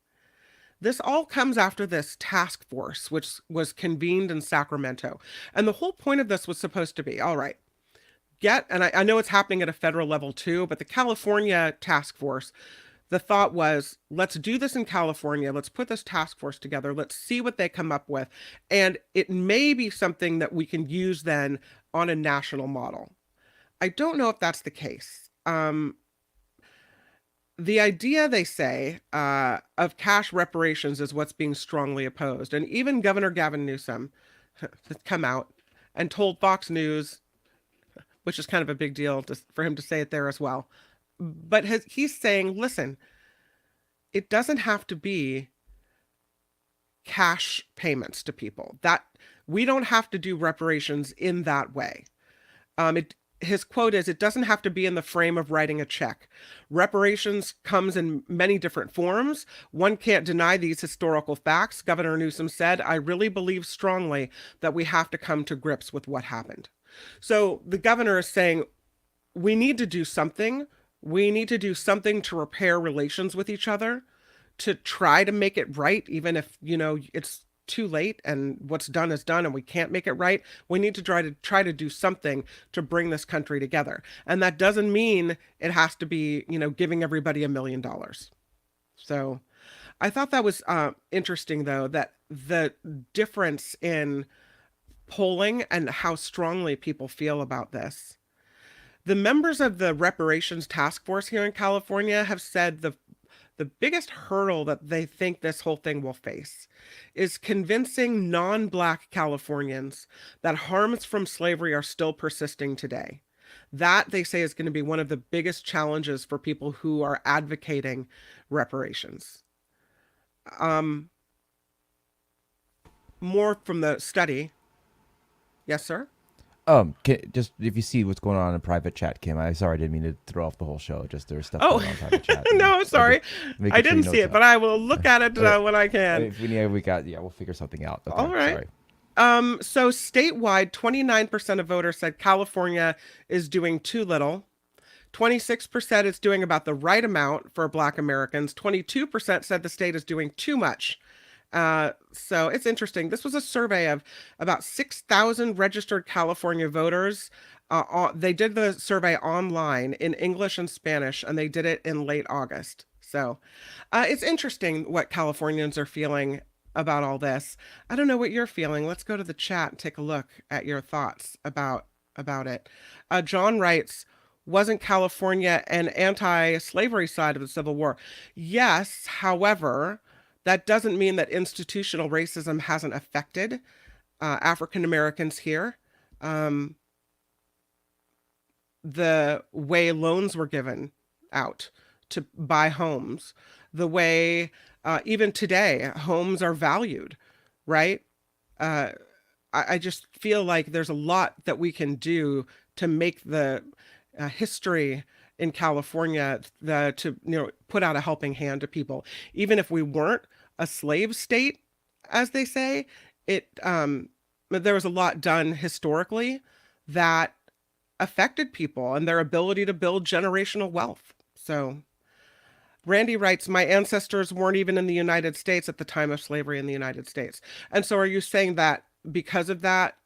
S2: This all comes after this task force, which was convened in Sacramento. And the whole point of this was supposed to be, all right, and I know it's happening at a federal level too, but the California task force, the thought was, let's do this in California. Let's put this task force together. Let's see what they come up with. And it may be something that we can use then on a national model. I don't know if that's the case. The idea, they say, of cash reparations is what's being strongly opposed. And even Governor Gavin Newsom has come out and told Fox News, which is kind of a big deal for him to say it there as well. But he's saying, listen, it doesn't have to be cash payments to people. That we don't have to do reparations in that way. His quote is, it doesn't have to be in the frame of writing a check. Reparations comes in many different forms. One can't deny these historical facts. Governor Newsom said, I really believe strongly that we have to come to grips with what happened. So the governor is saying, we need to do something. We need to do something to repair relations with each other, to try to make it right, even if, it's too late and what's done is done and we can't make it right. We need to try to do something to bring this country together. And that doesn't mean it has to be, giving everybody $1 million. So I thought that was interesting, though, that the difference in polling and how strongly people feel about this. The members of the Reparations Task Force here in California have said the biggest hurdle that they think this whole thing will face is convincing non-Black Californians that harms from slavery are still persisting today. That, they say, is going to be one of the biggest challenges for people who are advocating reparations. More from the study. Yes, sir?
S3: Just if you see what's going on in private chat, Kim, I didn't mean to throw off the whole show. Just there's stuff going on in private chat.
S2: No, sorry. I didn't see it, but I will look at it when I can.
S3: If we'll figure something out. Okay,
S2: all right. Sorry. So statewide, 29% of voters said California is doing too little. 26% is doing about the right amount for Black Americans. 22% said the state is doing too much. So it's interesting. This was a survey of about 6,000 registered California voters. They did the survey online in English and Spanish, and they did it in late August. So it's interesting what Californians are feeling about all this. I don't know what you're feeling. Let's go to the chat and take a look at your thoughts about it. John writes, wasn't California an anti-slavery side of the Civil War? Yes, however, that doesn't mean that institutional racism hasn't affected African Americans here. The way loans were given out to buy homes, the way even today homes are valued, right? I just feel like there's a lot that we can do to make the history in California to put out a helping hand to people. Even if we weren't a slave state, as they say, there was a lot done historically that affected people and their ability to build generational wealth. So Randy writes, my ancestors weren't even in the United States at the time of slavery in the United States. And so are you saying that because of that,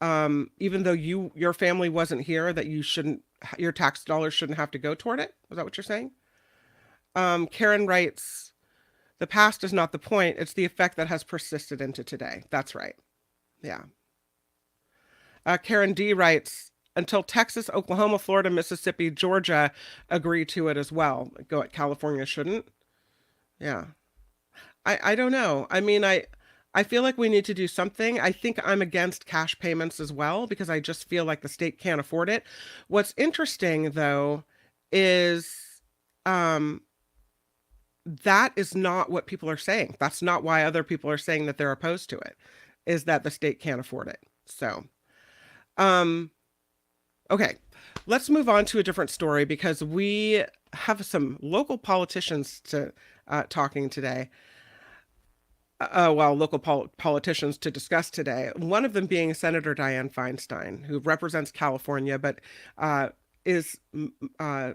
S2: even though your family wasn't here, that your tax dollars shouldn't have to go toward it? Is that what you're saying? Karen writes, the past is not the point. It's the effect that has persisted into today. That's right. Yeah. Karen D writes, until Texas, Oklahoma, Florida, Mississippi, Georgia agree to it as well. California shouldn't. Yeah. I don't know. I mean, I feel like we need to do something. I think I'm against cash payments as well because I just feel like the state can't afford it. What's interesting though is um that is not what people are saying. That's not why other people are saying that they're opposed to it, is that the state can't afford it. So, um okay, let's move on to a different story because we have some local politicians to talking today. Local politicians to discuss today. One of them being Senator Dianne Feinstein, who represents California, but is a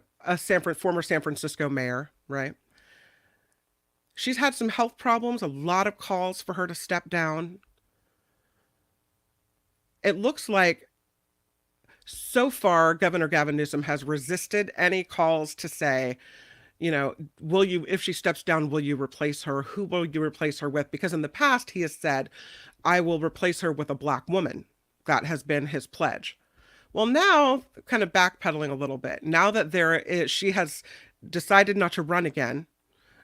S2: former San Francisco mayor, right? She's had some health problems, a lot of calls for her to step down. It looks like so far Governor Gavin Newsom has resisted any calls to say, you know, will you, if she steps down, will you replace her? Who will you replace her with? Because in the past, he has said, I will replace her with a Black woman. That has been his pledge. Well, now, kind of backpedaling a little bit, now that she has decided not to run again,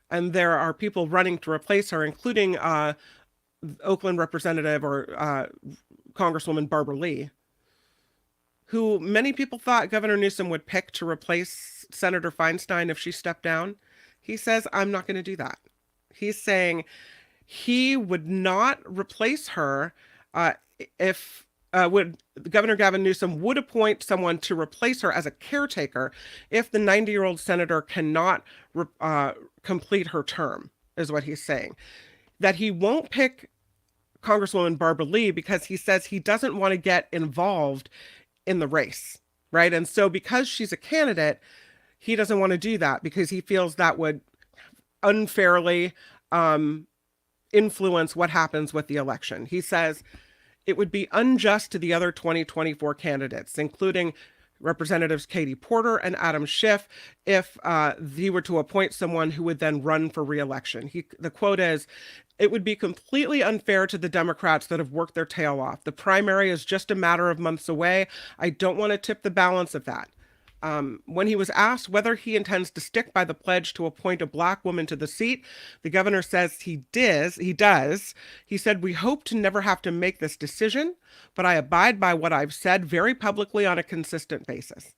S2: and there are people running to replace her, including Oakland Representative or Congresswoman Barbara Lee, who many people thought Governor Newsom would pick to replace Senator Feinstein if she stepped down. He says, I'm not going to do that. He's saying he would not replace her if Governor Gavin Newsom would appoint someone to replace her as a caretaker if the 90-year-old senator cannot complete her term, is what he's saying. That he won't pick Congresswoman Barbara Lee because he says he doesn't want to get involved in the race, right? And so because she's a candidate, he doesn't want to do that because he feels that would unfairly influence what happens with the election. He says it would be unjust to the other 2024 candidates, including Representatives Katie Porter and Adam Schiff, if he were to appoint someone who would then run for re-election. The quote is, it would be completely unfair to the Democrats that have worked their tail off. The primary is just a matter of months away. I don't want to tip the balance of that. When he was asked whether he intends to stick by the pledge to appoint a Black woman to the seat, the governor says he does. He said, we hope to never have to make this decision, but I abide by what I've said very publicly on a consistent basis.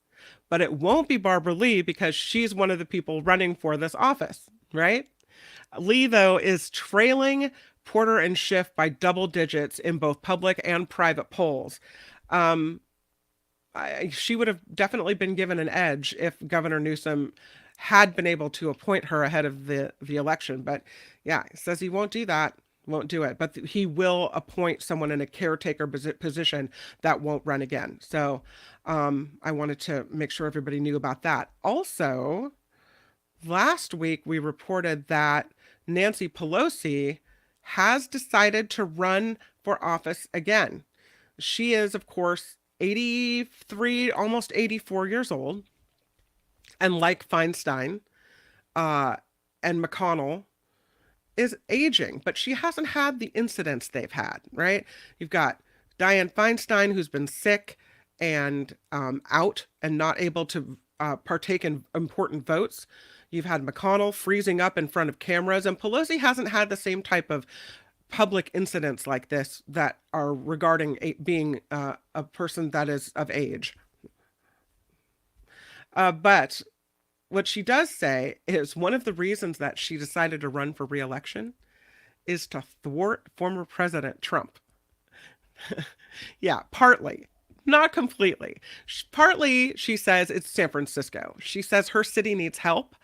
S2: But it won't be Barbara Lee because she's one of the people running for this office, right? Lee, though, is trailing Porter and Schiff by double digits in both public and private polls. She would have definitely been given an edge if Governor Newsom had been able to appoint her ahead of the election. But yeah, he says he won't do that, won't do it. But he will appoint someone in a caretaker position that won't run again. So I wanted to make sure everybody knew about that. Also, last week we reported that Nancy Pelosi has decided to run for office again. She is, of course, 83, almost 84 years old. And like Feinstein and McConnell, is aging, but she hasn't had the incidents they've had, right? You've got Dianne Feinstein, who's been sick and out and not able to partake in important votes. You've had McConnell freezing up in front of cameras, and Pelosi hasn't had the same type of public incidents like this that are regarding being a person that is of age. But what she does say is one of the reasons that she decided to run for re-election is to thwart former President Trump. Yeah, partly. Not completely. Partly, she says it's San Francisco. She says her city needs help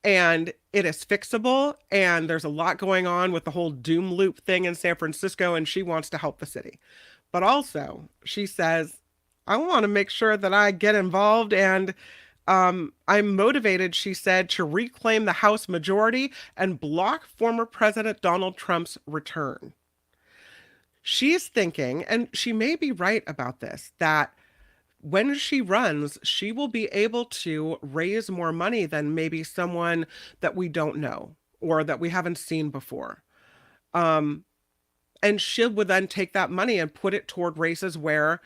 S2: and it is fixable. And there's a lot going on with the whole doom loop thing in San Francisco, and she wants to help the city. But also, she says, I want to make sure that I get involved, and I'm motivated, she said, to reclaim the House majority and block former President Donald Trump's return. She's thinking, and she may be right about this, that when she runs, she will be able to raise more money than maybe someone that we don't know or that we haven't seen before. And she would then take that money and put it toward races where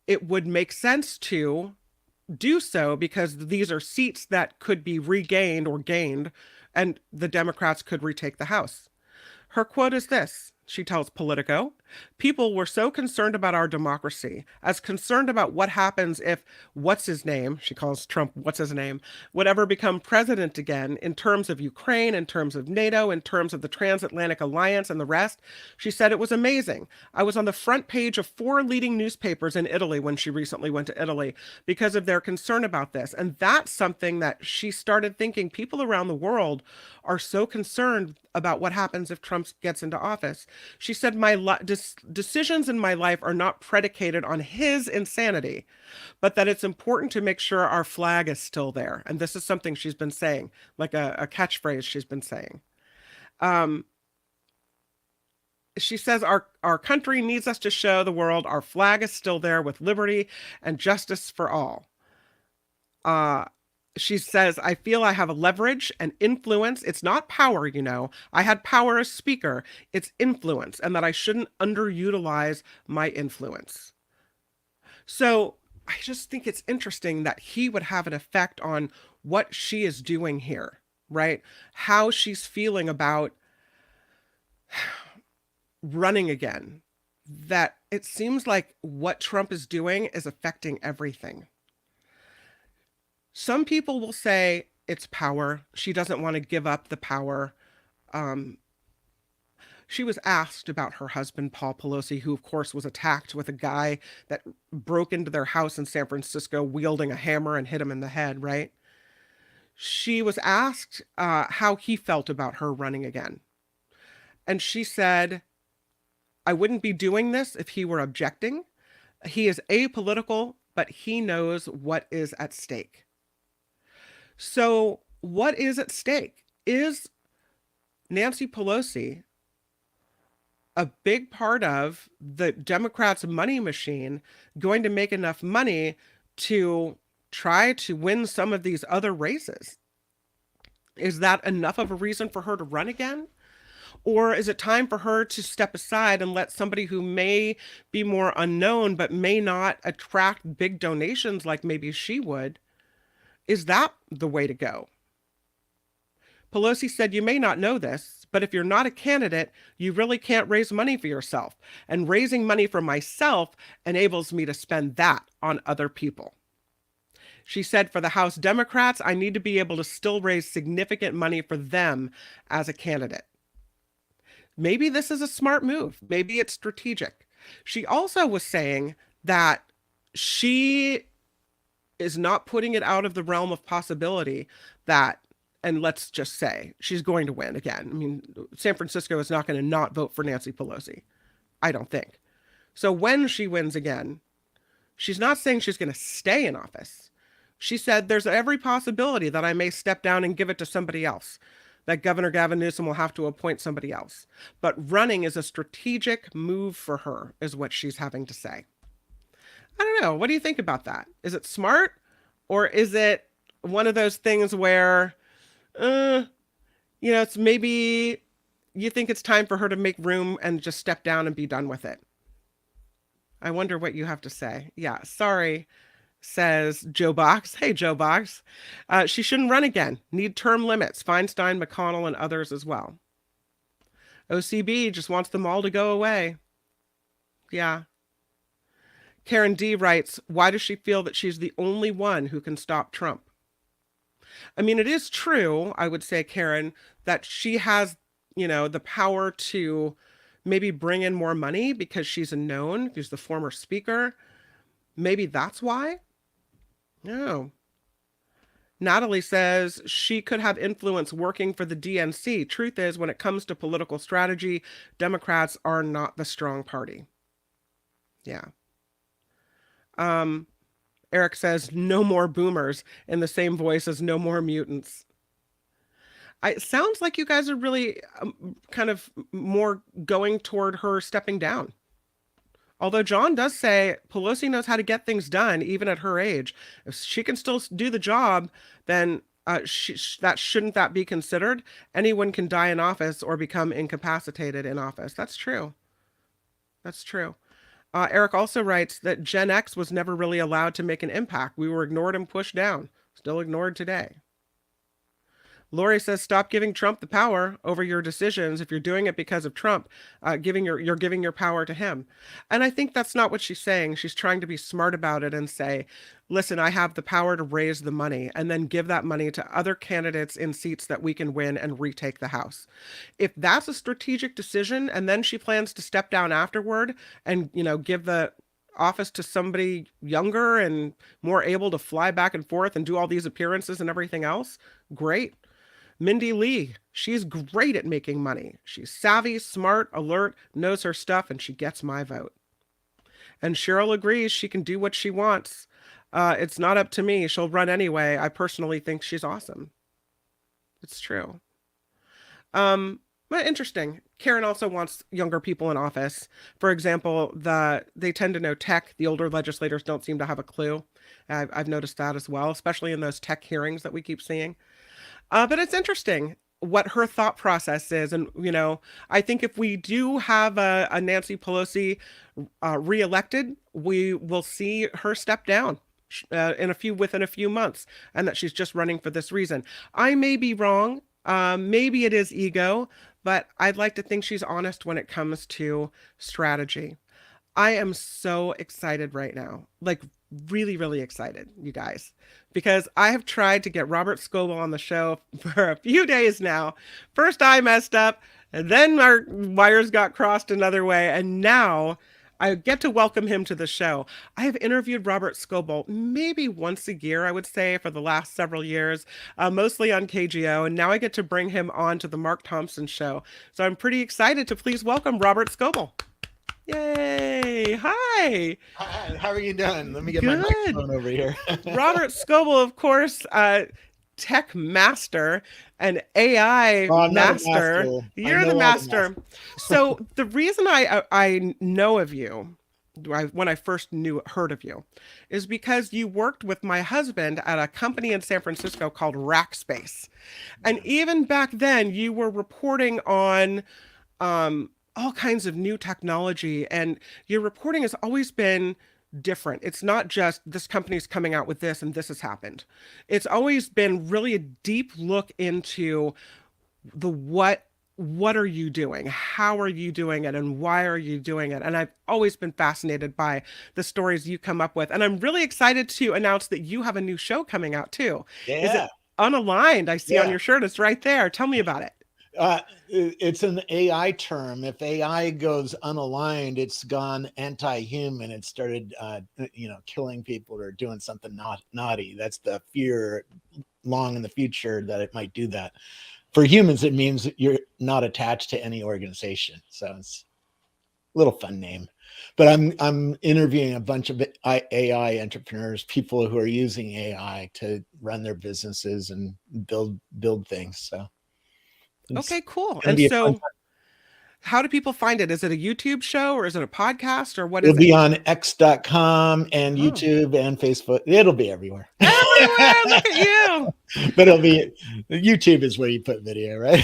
S2: it would make sense to do so, because these are seats that could be regained or gained and the Democrats could retake the House. Her quote is this. She tells Politico, people were so concerned about our democracy, as concerned about what happens if what's his name, she calls Trump what's his name, would ever become president again in terms of Ukraine, in terms of NATO, in terms of the transatlantic alliance and the rest. She said it was amazing. I was on the front page of 4 leading newspapers in Italy when she recently went to Italy because of their concern about this. And that's something that she started thinking people around the world are so concerned about what happens if Trump gets into office. She said, my decisions in my life are not predicated on his insanity, but that it's important to make sure our flag is still there. And this is something she's been saying, like a catchphrase she's been saying. She says our country needs us to show the world our flag is still there with liberty and justice for all. She says, I feel I have a leverage and influence. It's not power, you know. I had power as speaker. It's influence, and that I shouldn't underutilize my influence. So I just think it's interesting that he would have an effect on what she is doing here, right? How she's feeling about running again. That it seems like what Trump is doing is affecting everything. Some people will say it's power. She doesn't want to give up the power. She was asked about her husband, Paul Pelosi, who, of course, was attacked with a guy that broke into their house in San Francisco wielding a hammer and hit him in the head, right? She was asked how he felt about her running again. And she said, I wouldn't be doing this if he were objecting. He is apolitical, but he knows what is at stake. So what is at stake? Is Nancy Pelosi a big part of the Democrats' money machine going to make enough money to try to win some of these other races? Is that enough of a reason for her to run again? Or is it time for her to step aside and let somebody who may be more unknown but may not attract big donations like maybe she would? Is that the way to go? Pelosi said, you may not know this, but if you're not a candidate, you really can't raise money for yourself. And raising money for myself enables me to spend that on other people. She said, for the House Democrats, I need to be able to still raise significant money for them as a candidate. Maybe this is a smart move. Maybe it's strategic. She also was saying that she is not putting it out of the realm of possibility that, and let's just say, she's going to win again. I mean, San Francisco is not going to not vote for Nancy Pelosi. I don't think. So when she wins again, she's not saying she's going to stay in office. She said, there's every possibility that I may step down and give it to somebody else, that Governor Gavin Newsom will have to appoint somebody else. But running is a strategic move for her, is what she's having to say. I don't know. What do you think about that? Is it smart? Or is it one of those things where, it's maybe you think it's time for her to make room and just step down and be done with it? I wonder what you have to say. Yeah, sorry, says Joe Box. Hey, Joe Box. She shouldn't run again. Need term limits. Feinstein, McConnell, and others as well. OCB just wants them all to go away. Yeah. Karen D writes, why does she feel that she's the only one who can stop Trump? I mean, it is true, I would say, Karen, that she has, the power to maybe bring in more money because she's a known, she's the former speaker. Maybe that's why? No. Natalie says she could have influence working for the DNC. Truth is, when it comes to political strategy, Democrats are not the strong party. Yeah. Eric says, no more boomers, in the same voice as no more mutants. It sounds like you guys are really kind of more going toward her stepping down. Although John does say Pelosi knows how to get things done, even at her age. If she can still do the job, then shouldn't that be considered? Anyone can die in office or become incapacitated in office. That's true. That's true. Eric also writes that Gen X was never really allowed to make an impact. We were ignored and pushed down. Still ignored today. Lori says, stop giving Trump the power over your decisions. If you're doing it because of Trump, you're giving your power to him. And I think that's not what she's saying. She's trying to be smart about it and say, listen, I have the power to raise the money and then give that money to other candidates in seats that we can win and retake the House. If that's a strategic decision, and then she plans to step down afterward and, give the office to somebody younger and more able to fly back and forth and do all these appearances and everything else, great. Mindy Lee, she's great at making money. She's savvy, smart, alert, knows her stuff, and she gets my vote. And Cheryl agrees she can do what she wants. It's not up to me. She'll run anyway. I personally think she's awesome. It's true. But interesting. Karen also wants younger people in office. For example, they tend to know tech. The older legislators don't seem to have a clue. I've noticed that as well, especially in those tech hearings that we keep seeing. But it's interesting what her thought process is. And, I think if we do have a Nancy Pelosi reelected, we will see her step down within a few months, and that she's just running for this reason. I may be wrong. Maybe it is ego, but I'd like to think she's honest when it comes to strategy. I am so excited right now, like really, really excited, you guys, because I have tried to get Robert Scoble on the show for a few days now. First I messed up, and then our wires got crossed another way, and now I get to welcome him to the show. I have interviewed Robert Scoble maybe once a year, I would say, for the last several years, mostly on KGO, and now I get to bring him on to the Mark Thompson Show. So I'm pretty excited to please welcome Robert Scoble. Yay! Hi!
S11: Hi, how are you doing? Let me get my microphone over here.
S2: Robert Scoble, of course, tech master and AI master. You're the master. So the reason I know of you, when I first heard of you, is because you worked with my husband at a company in San Francisco called Rackspace. And even back then, you were reporting on all kinds of new technology, and your reporting has always been different. It's not just this company's coming out with this and this has happened. It's always been really a deep look into the what are you doing? How are you doing it? And why are you doing it? And I've always been fascinated by the stories you come up with. And I'm really excited to announce that you have a new show coming out too.
S11: Yeah.
S2: Is it Unaligned? I see on your shirt. It's right there. Tell me about it.
S11: It's an AI term. If AI goes unaligned, it's gone anti-human. It started, killing people or doing something naughty. That's the fear long in the future that it might do that. For humans, it means you're not attached to any organization. So it's a little fun name. But I'm interviewing a bunch of AI entrepreneurs, people who are using AI to run their businesses and build things. So.
S2: Okay, cool. And so how do people find it? Is it a YouTube show or is it a podcast or what is it?
S11: It'll be on x.com and YouTube and Facebook. It'll be everywhere.
S2: Everywhere, look at you.
S11: But YouTube is where you put video, right?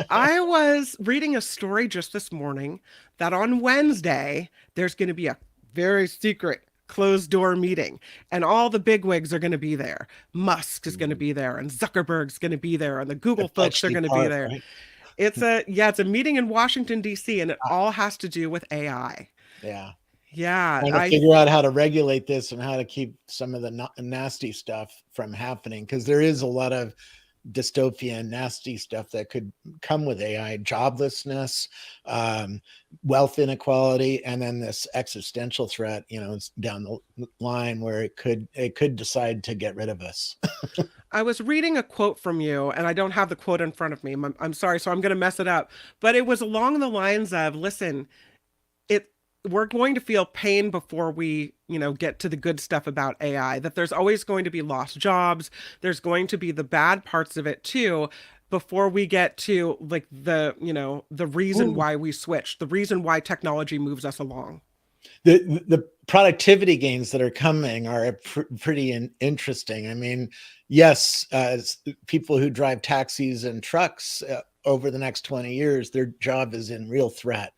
S2: I was reading a story just this morning that on Wednesday, there's going to be a very secret closed door meeting and all the bigwigs are going to be there. Musk is going to be there and Zuckerberg's going to be there and the Google folks are going to be there. Right? It's a meeting in Washington, D.C. and it all has to do with AI.
S11: Yeah.
S2: Yeah.
S11: Trying to figure out how to regulate this and how to keep some of the nasty stuff from happening. Because there is a lot of dystopian, nasty stuff that could come with AI, joblessness, wealth inequality, and then this existential threat, down the line where it could decide to get rid of us.
S2: I was reading a quote from you, and I don't have the quote in front of me. I'm sorry, so I'm going to mess it up. But it was along the lines of, listen, we're going to feel pain before we, get to the good stuff about AI, that there's always going to be lost jobs. There's going to be the bad parts of it too, before we get to like the reason why we switch, the reason why technology moves us along.
S11: The productivity gains that are coming are pretty interesting. I mean, yes, people who drive taxis and trucks over the next 20 years, their job is in real threat.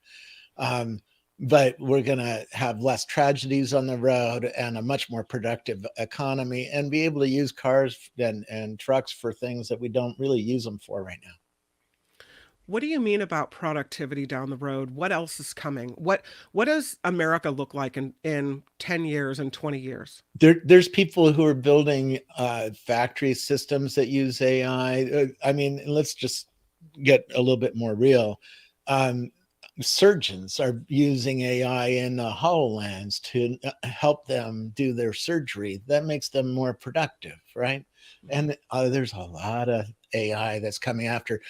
S11: but we're going to have less tragedies on the road and a much more productive economy, and be able to use cars and trucks for things that we don't really use them for right now.
S2: What do you mean about productivity down the road? What else is coming? What does America look like in 10 years and 20 years?
S11: There's people who are building factory systems that use AI. I mean, let's just get a little bit more real. Surgeons are using AI in HoloLens to help them do their surgery. That makes them more productive, right? And there's a lot of AI that's coming after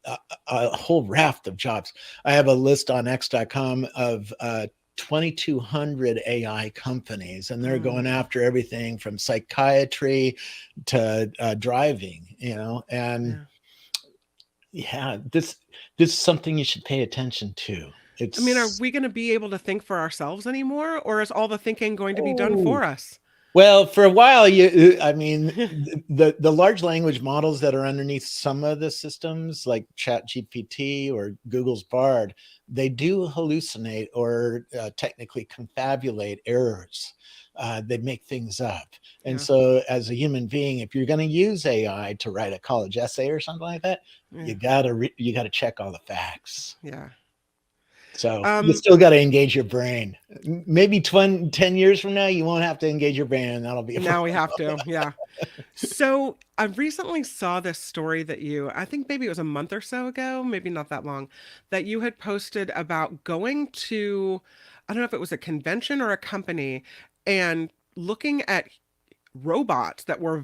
S11: a whole raft of jobs. I have a list on X.com of 2,200 AI companies, and they're going after everything from psychiatry to driving, and this is something you should pay attention to.
S2: I mean, are we going to be able to think for ourselves anymore, or is all the thinking going to be done for us?
S11: Well, for a while, the large language models that are underneath some of the systems, like ChatGPT or Google's Bard, they do hallucinate or technically confabulate errors. They make things up. And so as a human being, if you're going to use AI to write a college essay or something like that, you gotta check all the facts.
S2: Yeah.
S11: So you still got to engage your brain. Maybe 10 years from now, you won't have to engage your brain, and that'll be a
S2: now we have to. Yeah. So I recently saw this story that I think maybe it was a month or so ago, maybe not that long, that you had posted about going to, I don't know if it was a convention or a company, and looking at robots that were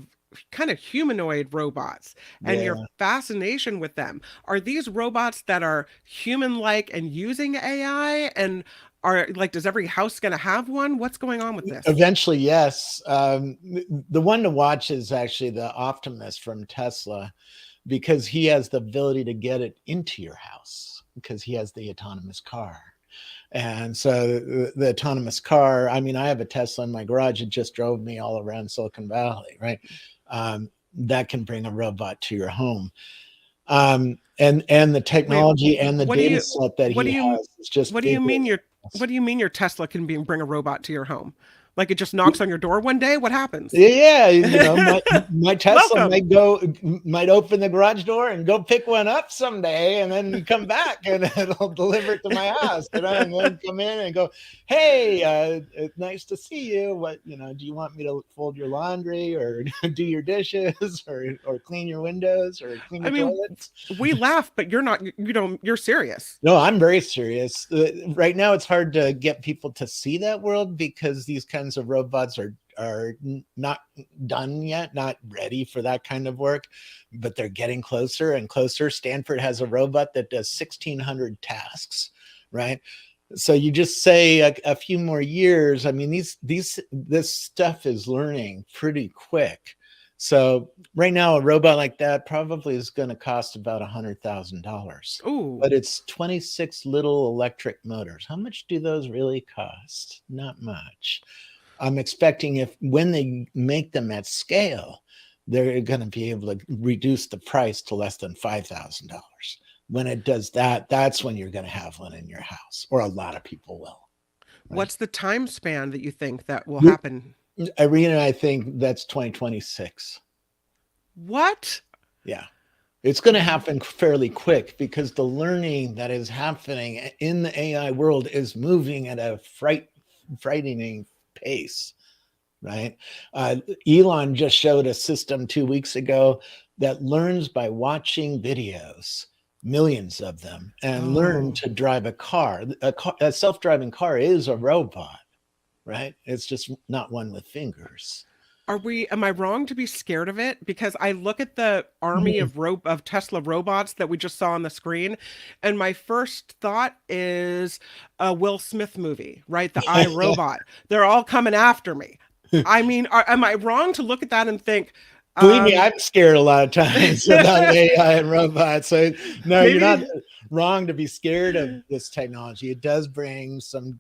S2: kind of humanoid robots, and your fascination with them. Are these robots that are human-like and using AI, and are like, does every house going to have one? What's going on with this?
S11: Eventually, yes. The one to watch is actually the Optimus from Tesla, because he has the ability to get it into your house because he has the autonomous car. And so the autonomous car, I mean, I have a Tesla in my garage. It just drove me all around Silicon Valley, right? That can bring a robot to your home. And the technology and the data set that he has is just
S2: what do you mean your Tesla can bring a robot to your home? Like it just knocks on your door one day? What happens?
S11: Yeah, my Tesla might open the garage door and go pick one up someday, and then come back and it'll deliver it to my house, and then come in and go, "Hey, it's nice to see you. What do you want me to fold your laundry or do your dishes or clean your windows or clean your toilets?"
S2: We laugh, but you're not. You're serious.
S11: No, I'm very serious. Right now, it's hard to get people to see that world because these kinds of robots are not done yet, not ready for that kind of work, but they're getting closer and closer. Stanford has a robot that does 1,600 tasks, right? So you just say a few more years. I mean, this stuff is learning pretty quick. So right now, a robot like that probably is going to cost about $100,000. But it's 26 little electric motors. How much do those really cost? Not much. I'm expecting when they make them at scale, they're going to be able to reduce the price to less than $5,000. When it does that, that's when you're going to have one in your house, or a lot of people will.
S2: Right? What's the time span that you think that will happen?
S11: Irina, I think that's 2026.
S2: What?
S11: Yeah. It's going to happen fairly quick because the learning that is happening in the AI world is moving at a frightening pace, right? Elon just showed a system 2 weeks ago that learns by watching videos, millions of them, and learn to drive a car. A self-driving car is a robot, right? It's just not one with fingers.
S2: Am I wrong to be scared of it? Because I look at the army of Tesla robots that we just saw on the screen, and my first thought is a Will Smith movie, right? The iRobot. They're all coming after me. I mean, am I wrong to look at that and think,
S11: believe me, I'm scared a lot of times about AI and robots. So no, you're not wrong to be scared of this technology. It does bring some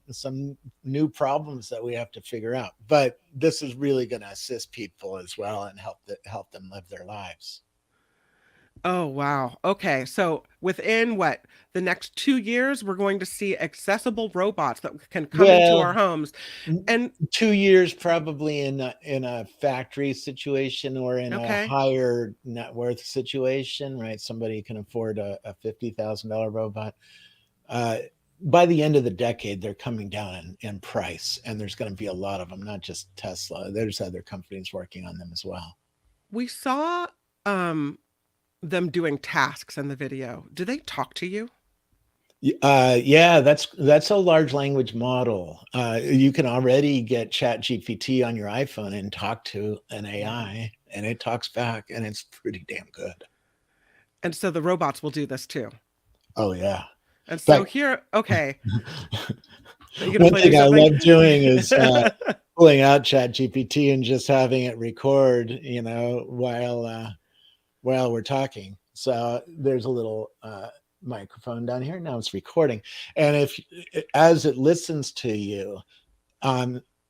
S11: new problems that we have to figure out. But this is really going to assist people as well and help them live their lives.
S2: Oh, wow. Okay. So within the next 2 years, we're going to see accessible robots that can come into our
S11: Well,
S2: homes. And
S11: 2 years probably in a factory situation or in a
S2: okay.
S11: higher net worth situation, right? Somebody can afford a $50,000 robot. Uh, by the end of the decade, they're coming down in price, and there's going to be a lot of them, not just Tesla. There's other companies working on them as well.
S2: We saw um them doing tasks in the video. Do they talk to you?
S11: Yeah, that's a large language model. You can already get Chat GPT on your iPhone and talk to an AI, and it talks back, and it's pretty damn good.
S2: And so the robots will do this too.
S11: Oh yeah.
S2: And so
S11: But
S2: here, okay. Are you gonna
S11: one
S2: play me
S11: thing I
S2: something?
S11: love doing is pulling out Chat GPT and just having it record, while we're talking. So there's a little microphone down here. Now it's recording, and if as it listens to you,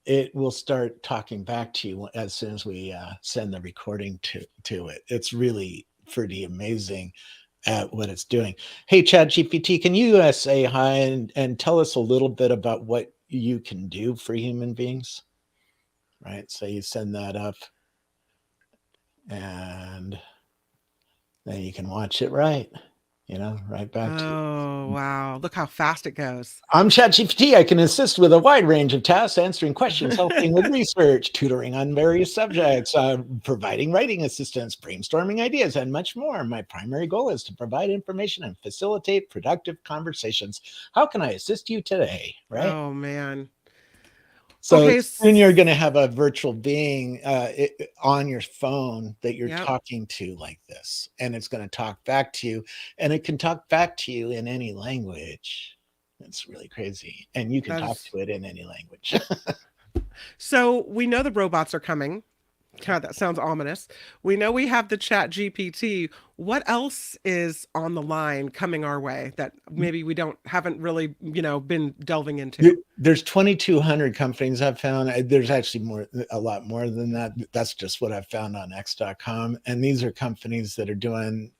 S11: it will start talking back to you as soon as we send the recording to it. It's really pretty amazing at what it's doing. Hey, Chat GPT, can you say hi and tell us a little bit about what you can do for human beings? Right. So you send that up, and then you can watch it right back to you.
S2: Oh, wow. Look how fast it goes.
S11: I'm ChatGPT. I can assist with a wide range of tasks, answering questions, helping with research, tutoring on various subjects, providing writing assistance, brainstorming ideas, and much more. My primary goal is to provide information and facilitate productive conversations. How can I assist you today? Right?
S2: Oh, man.
S11: So
S2: Okay.
S11: soon you're going to have a virtual being on your phone that you're
S2: Yep.
S11: talking to like this, and it's going to talk back to you, and it can talk back to you in any language. It's really crazy, and you can talk to it in any language.
S2: So we know the robots are coming. God, that sounds ominous. We know we have the Chat GPT. What else is on the line coming our way that maybe we haven't really, been delving into?
S11: There's 2,200 companies I've found. There's actually a lot more than that. That's just what I've found on X.com. And these are companies that are doing,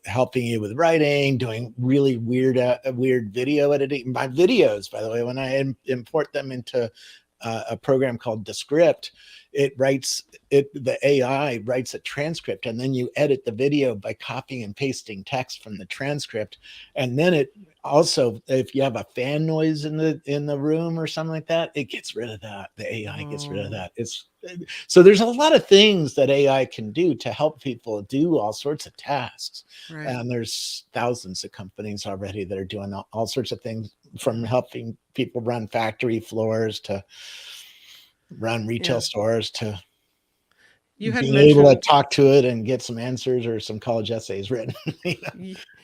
S11: helping you with writing, doing really weird video editing. My videos, by the way, when I import them into a program called Descript, the AI writes a transcript, and then you edit the video by copying and pasting text from the transcript. And then it also, if you have a fan noise in the room or something like that, it gets rid of that. The AI gets rid of that. So there's a lot of things that AI can do to help people do all sorts of tasks.
S2: Right.
S11: And there's thousands of companies already that are doing all sorts of things, from helping people run factory floors to run retail stores, to
S2: you had
S11: being
S2: mentioned
S11: able to talk to it and get some answers or some college essays written.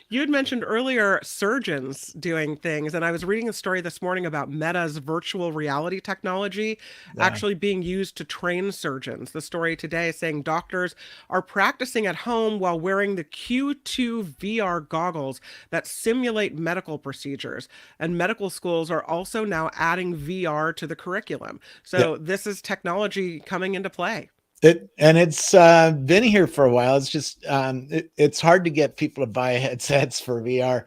S2: You had mentioned earlier surgeons doing things, and I was reading a story this morning about Meta's virtual reality technology actually being used to train surgeons. The story today is saying doctors are practicing at home while wearing the Q2 VR goggles that simulate medical procedures. And medical schools are also now adding VR to the curriculum. So this is technology coming into play.
S11: It's been here for a while. It's just it's hard to get people to buy headsets for VR.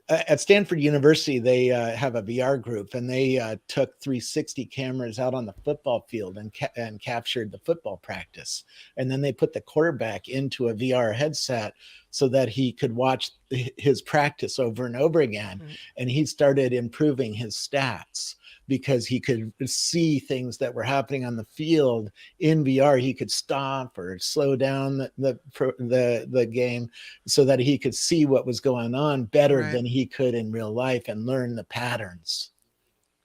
S11: At Stanford University, they have a VR group, and they took 360 cameras out on the football field and captured the football practice. And then they put the quarterback into a VR headset so that he could watch his practice over and over again. Mm-hmm. And he started improving his stats because he could see things that were happening on the field in VR. He could stop or slow down the game so that he could see what was going on better than he could in real life and learn the patterns.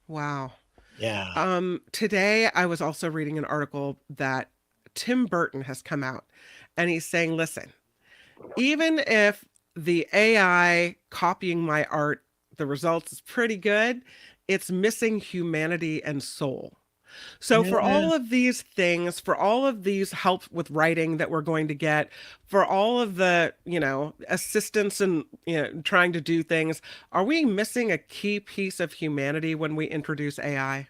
S2: Wow.
S11: Yeah.
S2: Today I was also reading an article that Tim Burton has come out, and he's saying, listen, even if the AI copying my art, the results is pretty good, it's missing humanity and soul. So for all of these things, for all of these help with writing that we're going to get, for all of the, assistance and, trying to do things, are we missing a key piece of humanity when we introduce AI?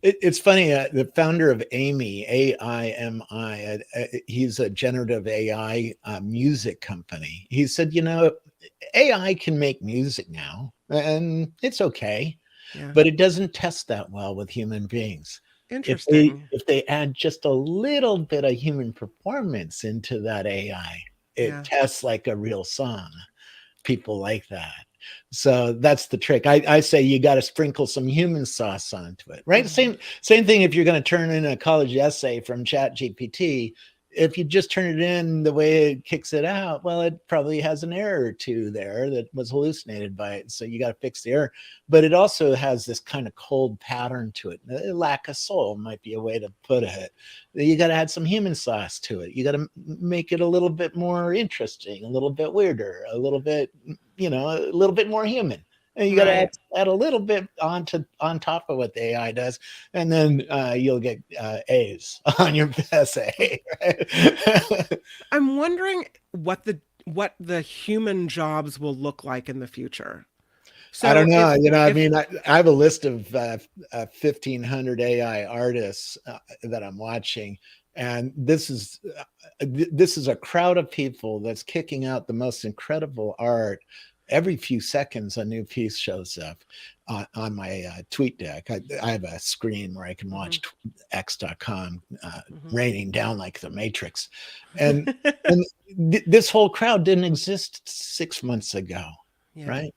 S11: It's funny. The founder of AIMI, AIMI, he's a generative AI music company. He said, AI can make music now, and it's okay,
S2: Yeah.
S11: but it doesn't test that well with human beings.
S2: Interesting.
S11: If they add just a little bit of human performance into that AI, it
S2: Yeah.
S11: tests like a real song. People like that. So that's the trick. I say you got to sprinkle some human sauce onto it, right? Same thing if you're going to turn in a college essay from Chat GPT. If you just turn it in the way it kicks it out, well, it probably has an error or two there that was hallucinated by it. So you got to fix the error. But it also has this kind of cold pattern to it. A lack of soul might be a way to put it. You got to add some human sauce to it. You got to make it a little bit more interesting, a little bit weirder, a little bit, a little bit more human. And you got to add a little bit on top of what the AI does, and then you'll get A's on your essay.
S2: I'm wondering what the human jobs will look like in the future. So
S11: I don't know. I have a list of 1,500 AI artists that I'm watching, and this is a crowd of people that's kicking out the most incredible art. Every few seconds, a new piece shows up on my tweet deck. I have a screen where I can watch x.com raining down like the Matrix. And, this whole crowd didn't exist 6 months ago, right?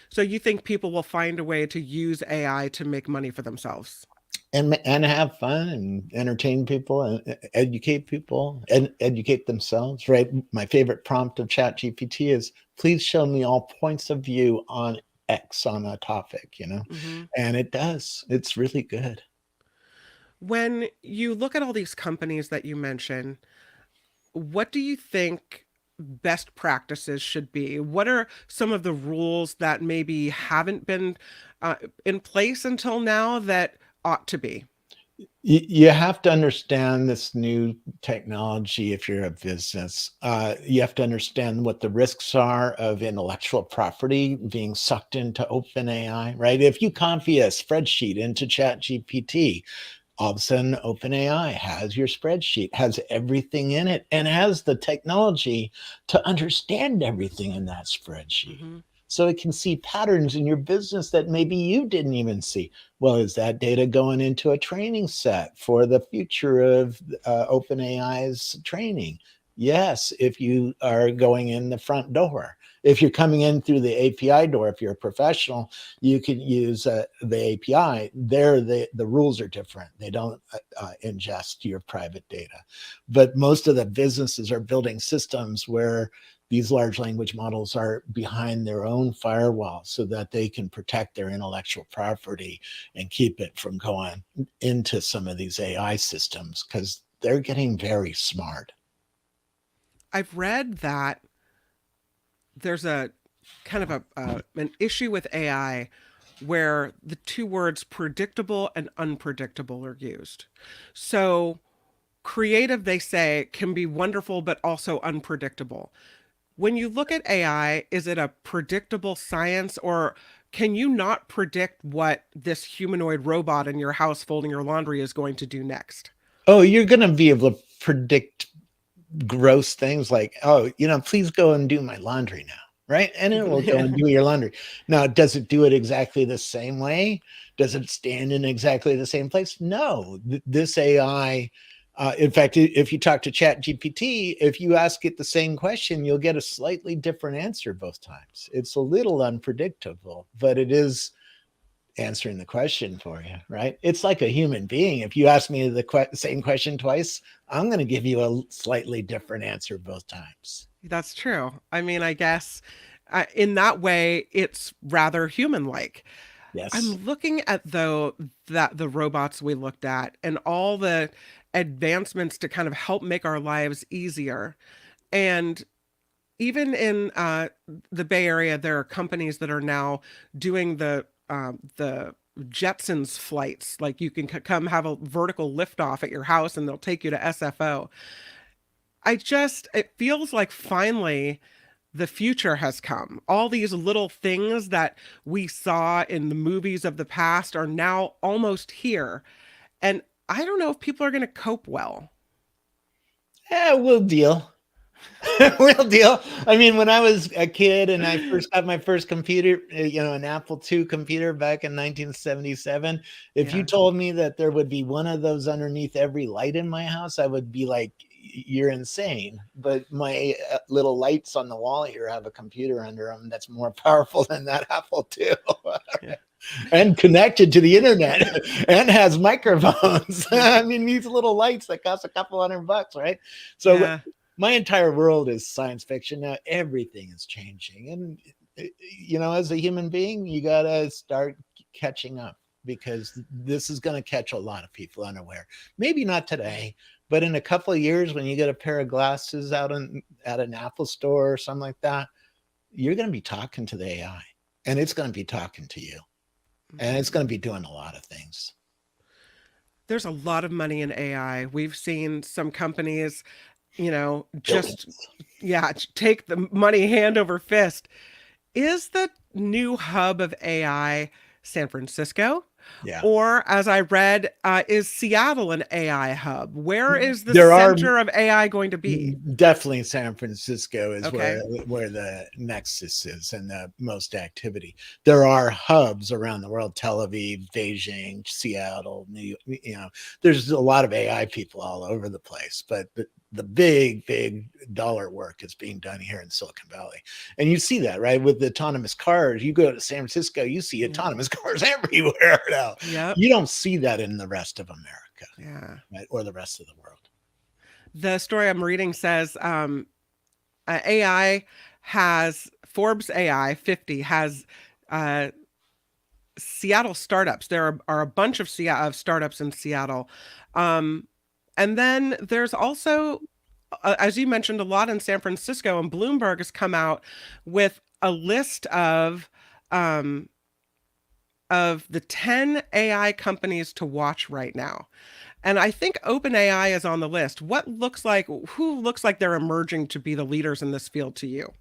S2: So you think people will find a way to use AI to make money for themselves?
S11: And have fun and entertain people and educate people and educate themselves, right? My favorite prompt of ChatGPT is, please show me all points of view on X on a topic, and it does. It's really good.
S2: When you look at all these companies that you mentioned, what do you think best practices should be? What are some of the rules that maybe haven't been in place until now that ought to be?
S11: You have to understand this new technology if you're a business. You have to understand what the risks are of intellectual property being sucked into OpenAI, right? If you copy a spreadsheet into ChatGPT, all of a sudden OpenAI has your spreadsheet, has everything in it, and has the technology to understand everything in that spreadsheet. So it can see patterns in your business that maybe you didn't even see. Well, is that data going into a training set for the future of OpenAI's training? Yes, if you are going in the front door. If you're coming in through the API door, if you're a professional, you can use the API. There, the rules are different. They don't ingest your private data. But most of the businesses are building systems where these large language models are behind their own firewall so that they can protect their intellectual property and keep it from going into some of these AI systems because they're getting very smart.
S2: I've read that there's a kind of an issue with AI where the two words predictable and unpredictable are used. So creative, they say, can be wonderful, but also unpredictable. When you look at AI, is it a predictable science, or can you not predict what this humanoid robot in your house folding your laundry is going to do next?
S11: Oh, you're going to be able to predict gross things like, please go and do my laundry now, right? And it will go and do your laundry. Now, does it do it exactly the same way? Does it stand in exactly the same place? No. This AI, in fact, if you talk to ChatGPT, if you ask it the same question, you'll get a slightly different answer both times. It's a little unpredictable, but it is answering the question for you, right? It's like a human being. If you ask me the same question twice, I'm going to give you a slightly different answer both times.
S2: That's true. I mean, I guess in that way, it's rather human-like.
S11: Yes.
S2: I'm looking at the robots we looked at and all the advancements to kind of help make our lives easier. And even in the Bay Area, there are companies that are now doing the Jetsons flights. Like you can come have a vertical liftoff at your house and they'll take you to SFO. It feels like finally the future has come. All these little things that we saw in the movies of the past are now almost here. And I don't know if people are going to cope well.
S11: Yeah, we'll deal. Real deal. I mean, when I was a kid and I first got my first computer, an Apple II computer back in 1977, if you told me that there would be one of those underneath every light in my house, I would be like, you're insane. But my little lights on the wall here have a computer under them that's more powerful than that Apple II. And connected to the internet and has microphones. I mean, these little lights that cost a couple $100, right? So my entire world is science fiction now. Everything is changing, and as a human being, you gotta start catching up, because this is going to catch a lot of people unaware. Maybe not today, but in a couple of years, when you get a pair of glasses out at an Apple store or something like that, you're going to be talking to the AI, and it's going to be talking to you, and it's going to be doing a lot of things.
S2: There's a lot of money in AI. We've seen some companies take the money hand over fist. Is the new hub of AI San Francisco?
S11: Yeah.
S2: Or, as I read, is Seattle an AI hub? Where is the center of AI going to be?
S11: Definitely San Francisco is where the nexus is and the most activity. There are hubs around the world: Tel Aviv, Beijing, Seattle, New York. There's a lot of AI people all over the place, but the big dollar work is being done here in Silicon Valley. And you see that, right? With the autonomous cars, you go to San Francisco, you see autonomous cars everywhere now.
S2: Yep.
S11: You don't see that in the rest of America, right? Or the rest of the world.
S2: The story I'm reading says AI has, Forbes AI 50 has Seattle startups. There are a bunch of startups in Seattle. And then there's also, as you mentioned, a lot in San Francisco, and Bloomberg has come out with a list of the 10 AI companies to watch right now. And I think OpenAI is on the list. Who looks like they're emerging to be the leaders in this field to you?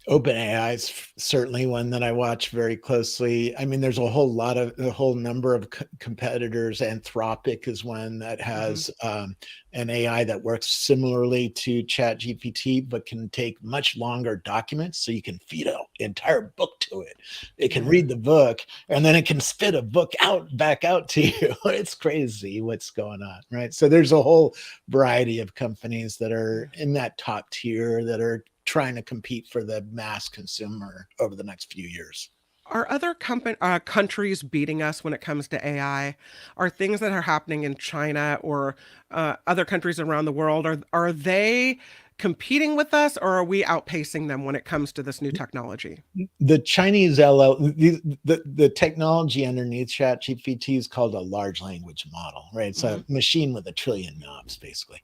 S11: OpenAI is certainly one that I watch very closely. I mean, there's a whole number of competitors. Anthropic is one that has an AI that works similarly to ChatGPT, but can take much longer documents. So you can feed an entire book to it. It can read the book, and then it can spit a book back out to you. It's crazy what's going on, right? So there's a whole variety of companies that are in that top tier that are trying to compete for the mass consumer over the next few years.
S2: Are other countries beating us when it comes to AI? Are things that are happening in China or other countries around the world, are they competing with us, or are we outpacing them when it comes to this new technology?
S11: The Chinese the technology underneath ChatGPT is called a large language model, right? It's a machine with a trillion knobs, basically.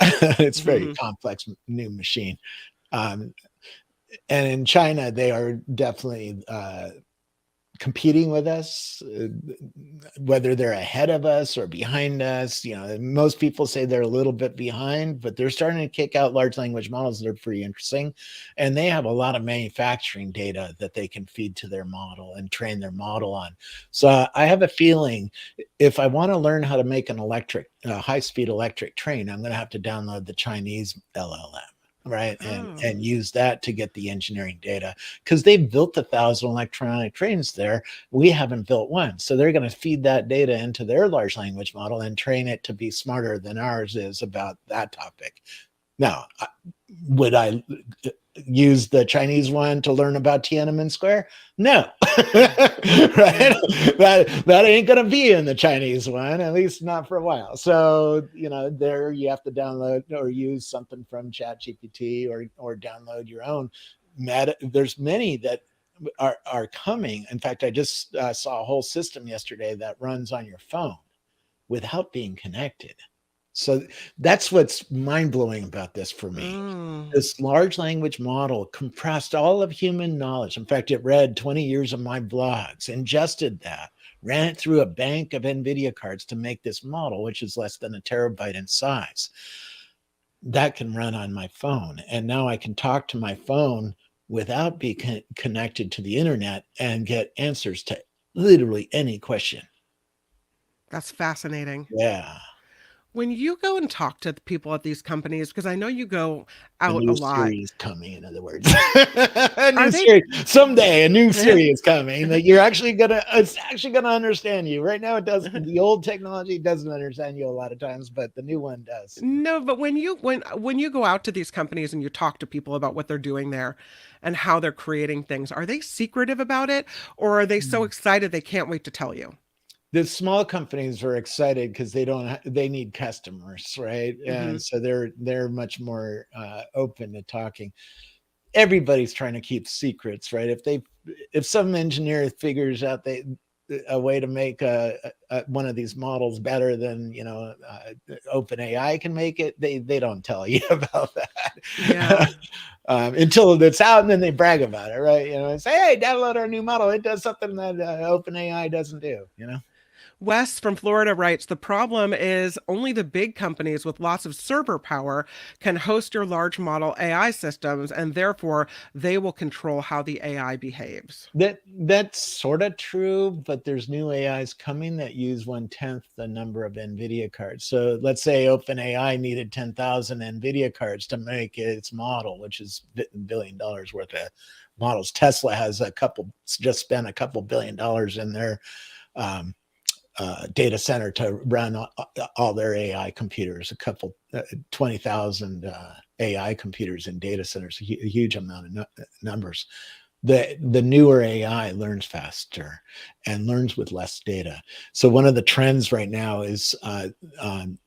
S11: It's a very complex new machine. And in China, they are definitely competing with us, whether they're ahead of us or behind us. Most people say they're a little bit behind, but they're starting to kick out large language models that are pretty interesting. And they have a lot of manufacturing data that they can feed to their model and train their model on. So I have a feeling if I want to learn how to make an high-speed electric train, I'm going to have to download the Chinese LLM. Right. And use that to get the engineering data, because they've built 1,000 electronic trains there. We haven't built one. So they're going to feed that data into their large language model and train it to be smarter than ours is about that topic. Now, would I use the Chinese one to learn about Tiananmen Square? No, right? That ain't going to be in the Chinese one, at least not for a while. So, there you have to download or use something from ChatGPT or download your own. There's many that are coming. In fact, I just saw a whole system yesterday that runs on your phone without being connected. So that's what's mind-blowing about this for me. This large language model compressed all of human knowledge. In fact, it read 20 years of my blogs, ingested that, ran it through a bank of NVIDIA cards to make this model, which is less than a terabyte in size. that can run on my phone. And now I can talk to my phone without being connected to the internet and get answers to literally any question.
S2: That's fascinating.
S11: Yeah.
S2: When you go and talk to the people at these companies, because I know you go
S11: A
S2: out a
S11: new
S2: lot.
S11: series coming, in other words. A new
S2: Are they-
S11: series. Someday a new series coming that it's actually gonna understand you. Right now it doesn't. The old technology doesn't understand you a lot of times, but the new one does.
S2: No, but when you go out to these companies and you talk to people about what they're doing there and how they're creating things, are they secretive about it, or are they so excited they can't wait to tell you?
S11: The small companies are excited because they need customers, right? And so they're much more open to talking. Everybody's trying to keep secrets, right? If some engineer figures out a way to make one of these models better than OpenAI can make it, they don't tell you about that.
S2: Yeah.
S11: Until it's out, and then they brag about it, right? And say, hey, download our new model. It does something that OpenAI doesn't do.
S2: Wes from Florida writes, the problem is only the big companies with lots of server power can host your large model AI systems, and therefore they will control how the AI behaves.
S11: That's sort of true, but there's new AIs coming that use 1/10 the number of NVIDIA cards. So let's say OpenAI needed 10,000 NVIDIA cards to make its model, which is $1 billion worth of models. Tesla has just spent a couple $1 billion in their data center to run all their AI computers, 20,000 AI computers in data centers, a huge amount of numbers. The newer AI learns faster and learns with less data. So one of the trends right now is,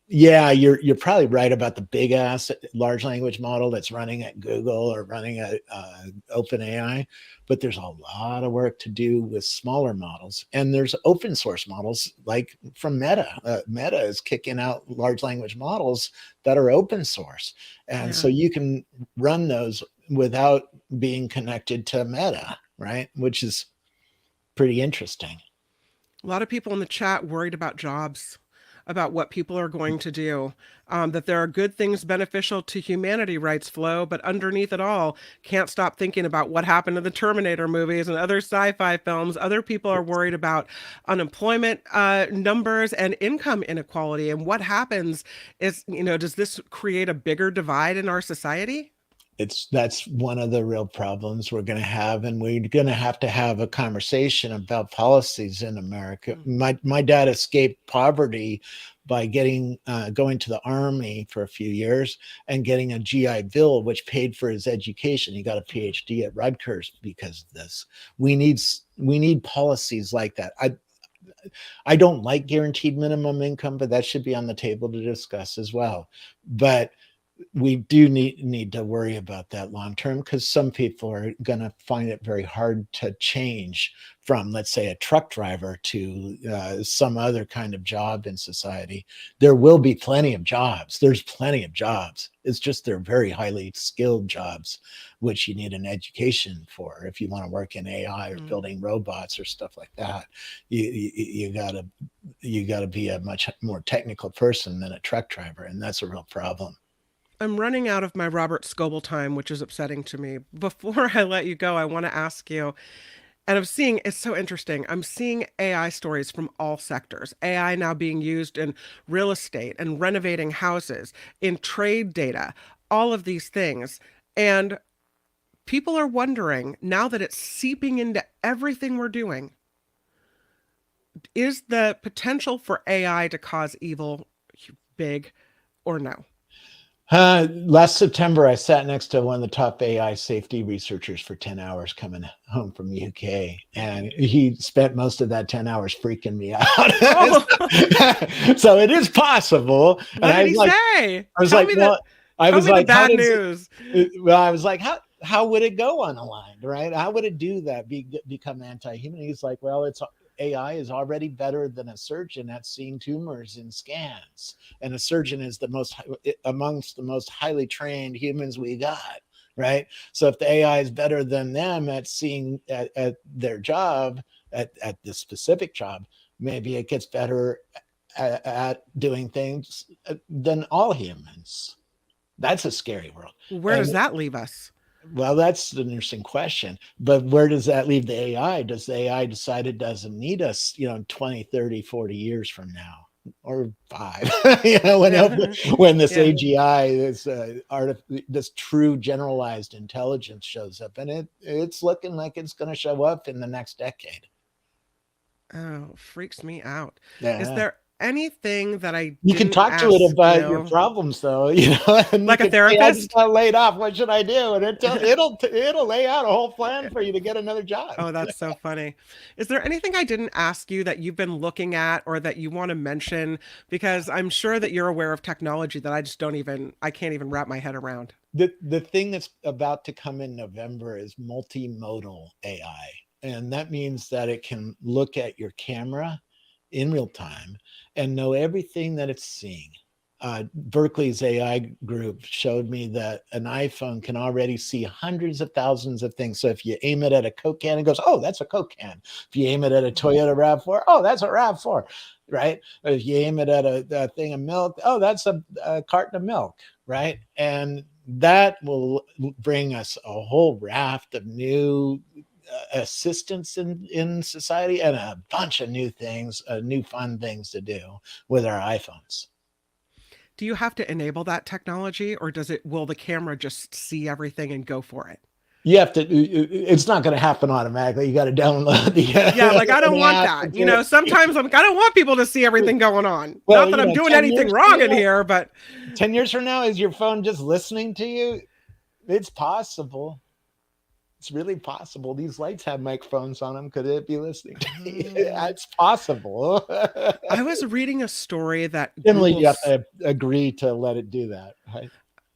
S11: you're probably right about the big ass large language model that's running at Google or running at OpenAI, but there's a lot of work to do with smaller models. And there's open source models like from Meta. Meta is kicking out large language models that are open source. And so you can run those without being connected to Meta, right? Which is pretty interesting.
S2: A lot of people in the chat worried about jobs, about what people are going to do, that there are good things beneficial to humanity, writes Flo, but underneath it all, can't stop thinking about what happened to the Terminator movies and other sci-fi films. Other people are worried about unemployment numbers and income inequality. And what happens is, does this create a bigger divide in our society?
S11: That's one of the real problems we're going to have, and we're going to have a conversation about policies in America. My dad escaped poverty by going to the army for a few years and getting a GI Bill, which paid for his education. He got a PhD at Rutgers because of this. We need policies like that. I don't like guaranteed minimum income, but that should be on the table to discuss as well. But we do need to worry about that long term, because some people are going to find it very hard to change from, let's say, a truck driver to some other kind of job in society. There will be plenty of jobs. There's plenty of jobs. It's just they're very highly skilled jobs, which you need an education for. If you want to work in AI or building robots or stuff like that, you gotta be a much more technical person than a truck driver, and that's a real problem.
S2: I'm running out of my Robert Scoble time, which is upsetting to me. Before I let you go, I want to ask you, and it's so interesting. I'm seeing AI stories from all sectors. AI now being used in real estate and renovating houses, in trade data, all of these things. And people are wondering, now that it's seeping into everything we're doing, is the potential for AI to cause evil big or no?
S11: Last September, I sat next to one of the top AI safety researchers for 10 hours coming home from the UK. And he spent most of that 10 hours freaking me out.
S2: Oh.
S11: So it is possible.
S2: What did he say?
S11: I was
S2: Tell
S11: like,
S2: me
S11: well, I was like,
S2: bad news.
S11: Well, I was like, how would it go unaligned, right? How would it do that? Become anti-human? He's like, well, AI is already better than a surgeon at seeing tumors in scans, and a surgeon is amongst the most highly trained humans we got, right? So if the AI is better than them at seeing at their job, at this specific job, maybe it gets better at doing things than all humans. That's a scary world.
S2: Where does that leave us?
S11: Well, that's an interesting question. But where does that leave the AI? Does the AI decide it doesn't need us, 20, 30, 40 years from now? Or 5, when this AGI, this true generalized intelligence shows up, and it's looking like it's going to show up in the next decade.
S2: Oh, freaks me out.
S11: Yeah.
S2: Is there anything that
S11: you can talk to it about your problems, though, and
S2: like a
S11: say,
S2: therapist?
S11: I just got laid off. What should I do? And it'll lay out a whole plan for you to get another job.
S2: Oh, that's so funny. Is there anything I didn't ask you that you've been looking at or that you want to mention? Because I'm sure that you're aware of technology that I can't even wrap my head around.
S11: The thing that's about to come in November is multimodal AI. And that means that it can look at your camera in real time and know everything that it's seeing. Berkeley's AI group showed me that an iPhone can already see hundreds of thousands of things. So if you aim it at a Coke can, it goes, oh, that's a Coke can. If you aim it at a Toyota RAV4, oh, that's a RAV4, right? If you aim it at a thing of milk, oh, that's a carton of milk, right? And that will bring us a whole raft of new assistance in society and a bunch of new things, new fun things to do with our iPhones.
S2: Do you have to enable that technology, or will the camera just see everything and go for it?
S11: You have to, it's not going to happen automatically. You got to download the
S2: like I don't want that. Sometimes I don't want people to see everything going on. Not that I'm doing anything wrong in here, but
S11: 10 years from now, is your phone just listening to you? It's possible. It's really possible. These lights have microphones on them. Could it be listening to me? It's possible.
S2: I was reading a story that
S11: generally you have to agree to let it do that, right?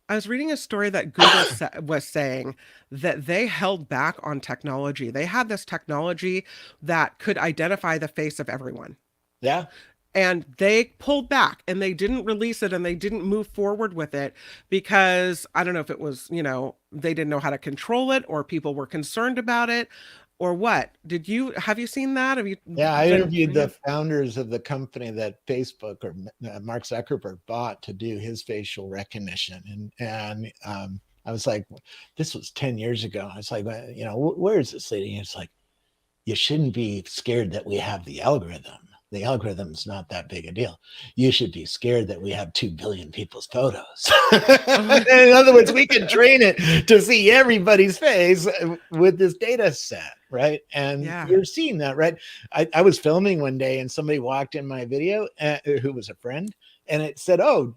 S2: I was reading a story that Google was saying that they held back on technology. They had this technology that could identify the face of everyone.
S11: Yeah.
S2: And they pulled back and they didn't release it and they didn't move forward with it because I don't know if it was, they didn't know how to control it or people were concerned about it or what. Have you seen that?
S11: Yeah, I interviewed the founders of the company that Facebook or Mark Zuckerberg bought to do his facial recognition. And I was like, this was 10 years ago. I was like, where is this leading? It's like, you shouldn't be scared that we have the algorithm. The algorithm's not that big a deal. You should be scared that we have 2 billion people's photos. In other words, we can train it to see everybody's face with this data set, right? And you're seeing that, right? I was filming one day and somebody walked in my video who was a friend, and it said, oh,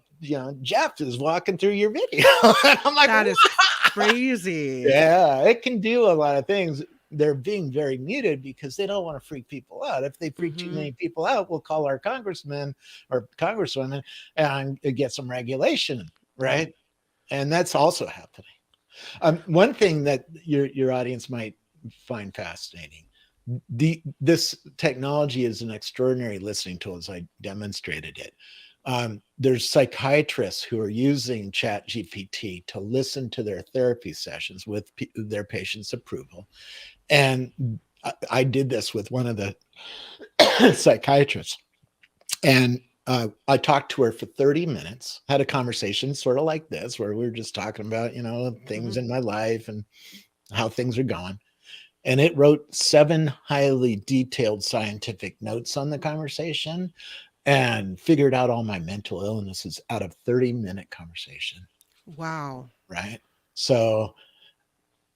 S11: Jeff is walking through your video. And I'm like,
S2: that is crazy.
S11: Yeah, it can do a lot of things. They're being very muted because they don't want to freak people out. If they freak too many people out, we'll call our congressmen or congresswomen and get some regulation, right? And that's also happening. One thing that your audience might find fascinating, this technology is an extraordinary listening tool, as I demonstrated it. There's psychiatrists who are using ChatGPT to listen to their therapy sessions with their patients' approval. And I did this with one of the psychiatrists. And I talked to her for 30 minutes, had a conversation sort of like this, where we were just talking about, things in my life and how things are going. And it wrote 7 highly detailed scientific notes on the conversation and figured out all my mental illnesses out of 30-minute conversation.
S2: Wow.
S11: Right. So,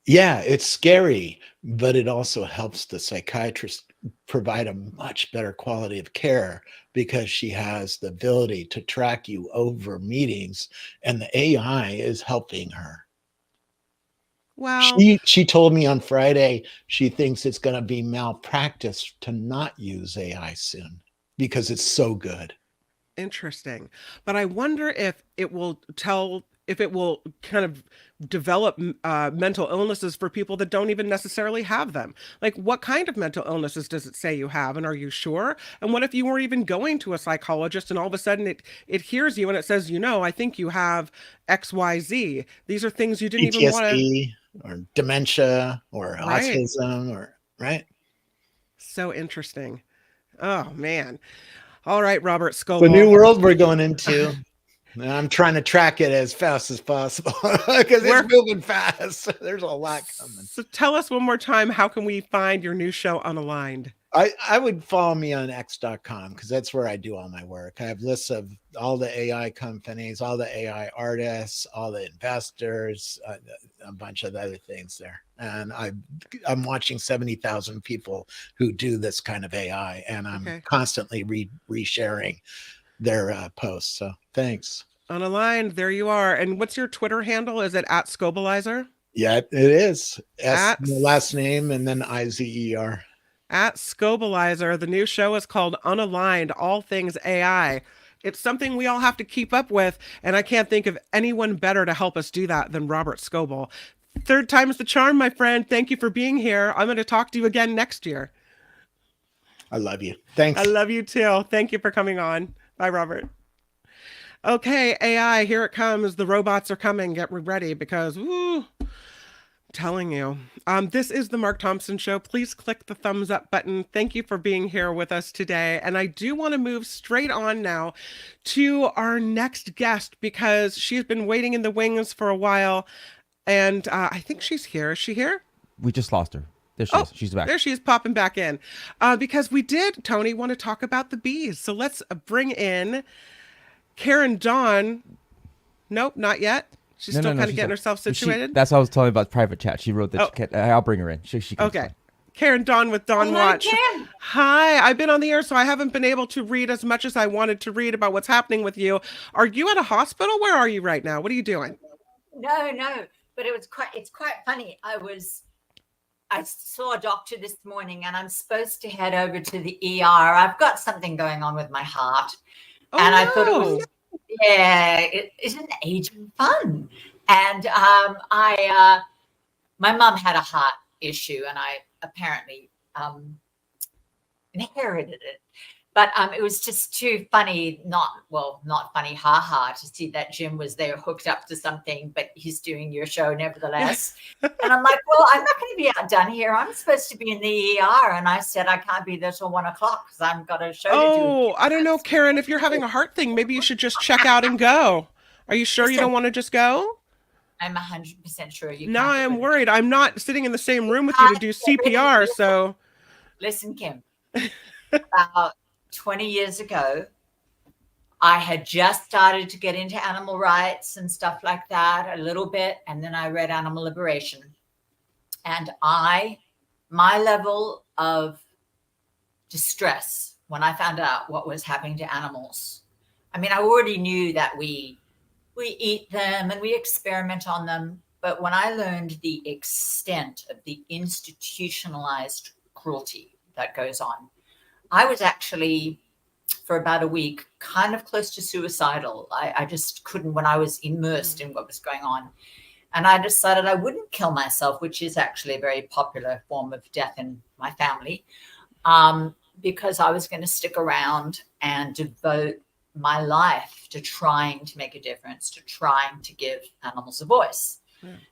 S11: yeah, it's scary, but it also helps the psychiatrist provide a much better quality of care because she has the ability to track you over meetings, and the AI is helping her.
S2: Wow.
S11: She told me on Friday she thinks it's going to be malpractice to not use AI soon because it's so good.
S2: Interesting. But I wonder if it will kind of develop mental illnesses for people that don't even necessarily have them. Like, what kind of mental illnesses does it say you have? And are you sure? And what if you weren't even going to a psychologist and all of a sudden it hears you and it says, I think you have XYZ. These are things you didn't
S11: PTSD,
S2: even want to...
S11: or dementia or autism or right.
S2: So interesting. Oh man. All right, Robert Scoble.
S11: The new world we're going into. And I'm trying to track it as fast as possible because it's moving fast. There's a lot coming.
S2: So tell us one more time, how can we find your new show, Unaligned?
S11: I would follow me on x.com because that's where I do all my work. I have lists of all the AI companies, all the AI artists, all the investors, a bunch of other things there. And I'm watching 70,000 people who do this kind of AI, and I'm constantly resharing their posts. So thanks.
S2: Unaligned, there you are. And what's your Twitter handle? Is it @Scobalizer?
S11: Yeah, it is. S the last name and then IZER.
S2: @Scobalizer. The new show is called Unaligned, All Things AI. It's something we all have to keep up with, and I can't think of anyone better to help us do that than Robert Scoble. Third time's the charm, my friend. Thank you for being here. I'm going to talk to you again next year.
S11: I love you. Thanks.
S2: I love you too. Thank you for coming on. Bye, Robert. Okay, AI, here it comes. The robots are coming. Get ready because, woo, I'm telling you. This is the Mark Thompson Show. Please click the thumbs up button. Thank you for being here with us today. And I do want to move straight on now to our next guest because she's been waiting in the wings for a while. And I think she's here. Is she here?
S3: We just lost her. There she is. She's back.
S2: There she is, popping back in. Because we did, Tony, want to talk about the bees. So let's bring in Karen Dawn. Nope, not yet. She's still kind of getting herself situated.
S3: That's what I was telling you about private chat. She wrote that. I'll bring her in. She can
S2: okay. Karen Dawn with Dawn Watch. Hi, I've been on the air, so I haven't been able to read as much as I wanted to read about what's happening with you. Are you at a hospital? Where are you right now? What are you doing?
S12: No, but it's quite funny. I saw a doctor this morning and I'm supposed to head over to the ER. I've got something going on with my heart. And I thought it was, isn't aging fun? And my mom had a heart issue and I apparently inherited it. But it was just too funny, not funny, to see that Jim was there hooked up to something, but he's doing your show nevertheless. And I'm like, well, I'm not going to be outdone here. I'm supposed to be in the ER. And I said, I can't be there till 1 o'clock because I've got a show to do.
S2: Oh, I don't know, Karen, if you're having a heart thing, maybe you should just check out and go. Are you sure you don't want to just go?
S12: I'm 100% sure you
S2: No, I am worried. I'm not sitting in the same room with you to do CPR, so.
S12: Listen, Kim, about 20 years ago, I had just started to get into animal rights and stuff like that a little bit. And then I read Animal Liberation. And my level of distress when I found out what was happening to animals. I mean, I already knew that we eat them and we experiment on them. But when I learned the extent of the institutionalized cruelty that goes on, I was actually, for about a week, kind of close to suicidal. I just couldn't when I was immersed in what was going on. And I decided I wouldn't kill myself, which is actually a very popular form of death in my family, because I was going to stick around and devote my life to trying to make a difference, to trying to give animals a voice.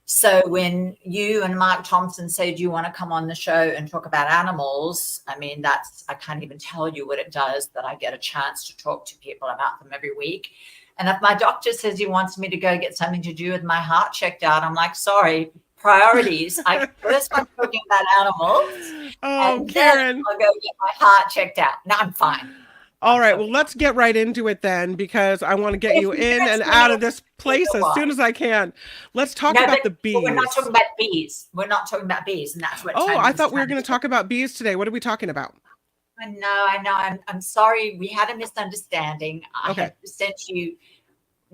S12: So when you and Mark Thompson say, do you want to come on the show and talk about animals? I mean, I can't even tell you what it does that I get a chance to talk to people about them every week. And if my doctor says he wants me to go get something to do with my heart checked out, I'm like, sorry, priorities. I first want talking about animals. And
S2: Karen,
S12: then I'll go get my heart checked out. No, I'm fine.
S2: All right, well, let's get right into it then, because I want to get you in and out of this place as soon as I can. Let's talk about the bees.
S12: We're not talking about bees. We're not talking about bees, and that's what.
S2: Oh, I thought we were going to talk about bees today. What are we talking about?
S12: I know. I'm sorry. We had a misunderstanding. I had sent you.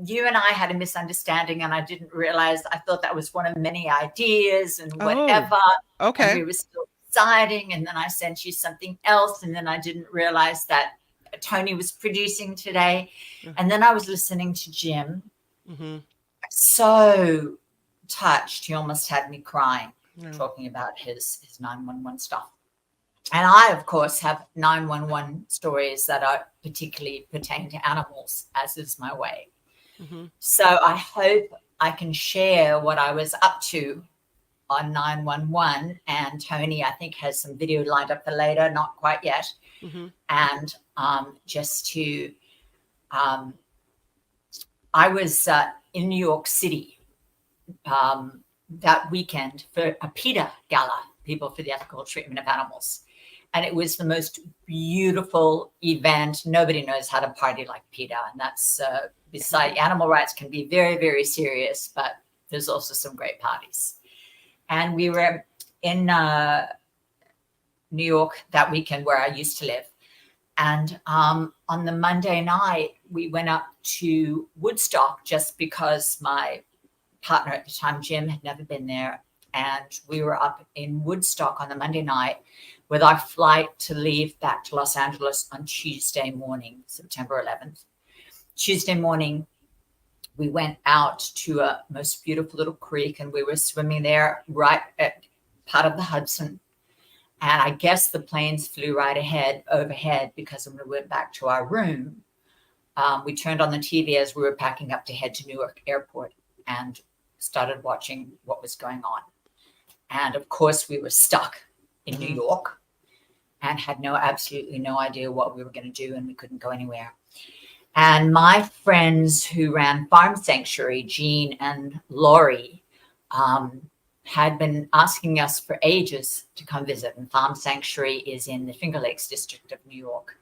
S12: You and I had a misunderstanding, and I didn't realize. I thought that was one of many ideas and whatever.
S2: Okay.
S12: And we were still deciding, and then I sent you something else, and then I didn't realize that Tony was producing today. And then I was listening to Jim. So touched. He almost had me crying talking about his 911 stuff. And I, of course, have 911 stories that are particularly pertain to animals, as is my way. So I hope I can share what I was up to on 911. And Tony, I think, has some video lined up for later, not quite yet. And just to I was in New York City that weekend for a PETA gala, People for the Ethical Treatment of Animals. And it was the most beautiful event. Nobody knows how to party like PETA. And that's beside animal rights can be very, very serious, but there's also some great parties. And we were in New York that weekend where I used to live. And on the Monday night, we went up to Woodstock just because my partner at the time, Jim, had never been there. And we were up in Woodstock on the Monday night with our flight to leave back to Los Angeles on Tuesday morning, September 11th. Tuesday morning, we went out to a most beautiful little creek, and we were swimming there right at part of the Hudson. And I guess the planes flew right overhead, because when we went back to our room, we turned on the TV as we were packing up to head to Newark Airport and started watching what was going on. And of course, we were stuck in New York and had absolutely no idea what we were going to do, and we couldn't go anywhere. And my friends who ran Farm Sanctuary, Jean and Lori, had been asking us for ages to come visit. And Farm Sanctuary is in the Finger Lakes district of New York.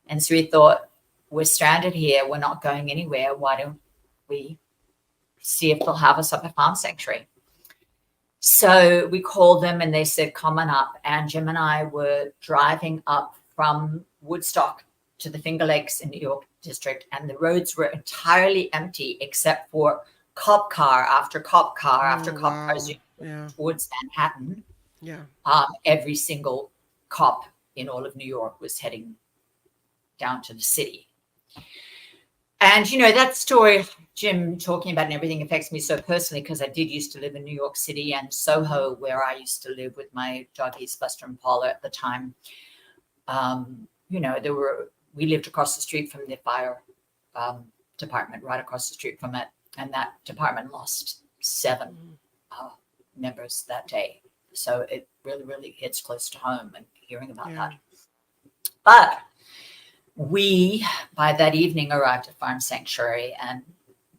S12: And so we thought, we're stranded here. We're not going anywhere. Why don't we see if they'll have us up at Farm Sanctuary? So we called them and they said, come on up. And Jim and I were driving up from Woodstock to the Finger Lakes in New York district. And the roads were entirely empty except for cop car after cop car after cop car towards Manhattan.
S2: Yeah.
S12: Every single cop in all of New York was heading down to the city. And, you know, that story Jim talking about and everything affects me so personally, because I did used to live in New York City and Soho, where I used to live with my doggies, Buster and Paula at the time. You know, we lived across the street from the fire department, right across the street from it. And that department lost 7 members that day. So it really, really hits close to home and hearing about that. But we, by that evening, arrived at Farm Sanctuary and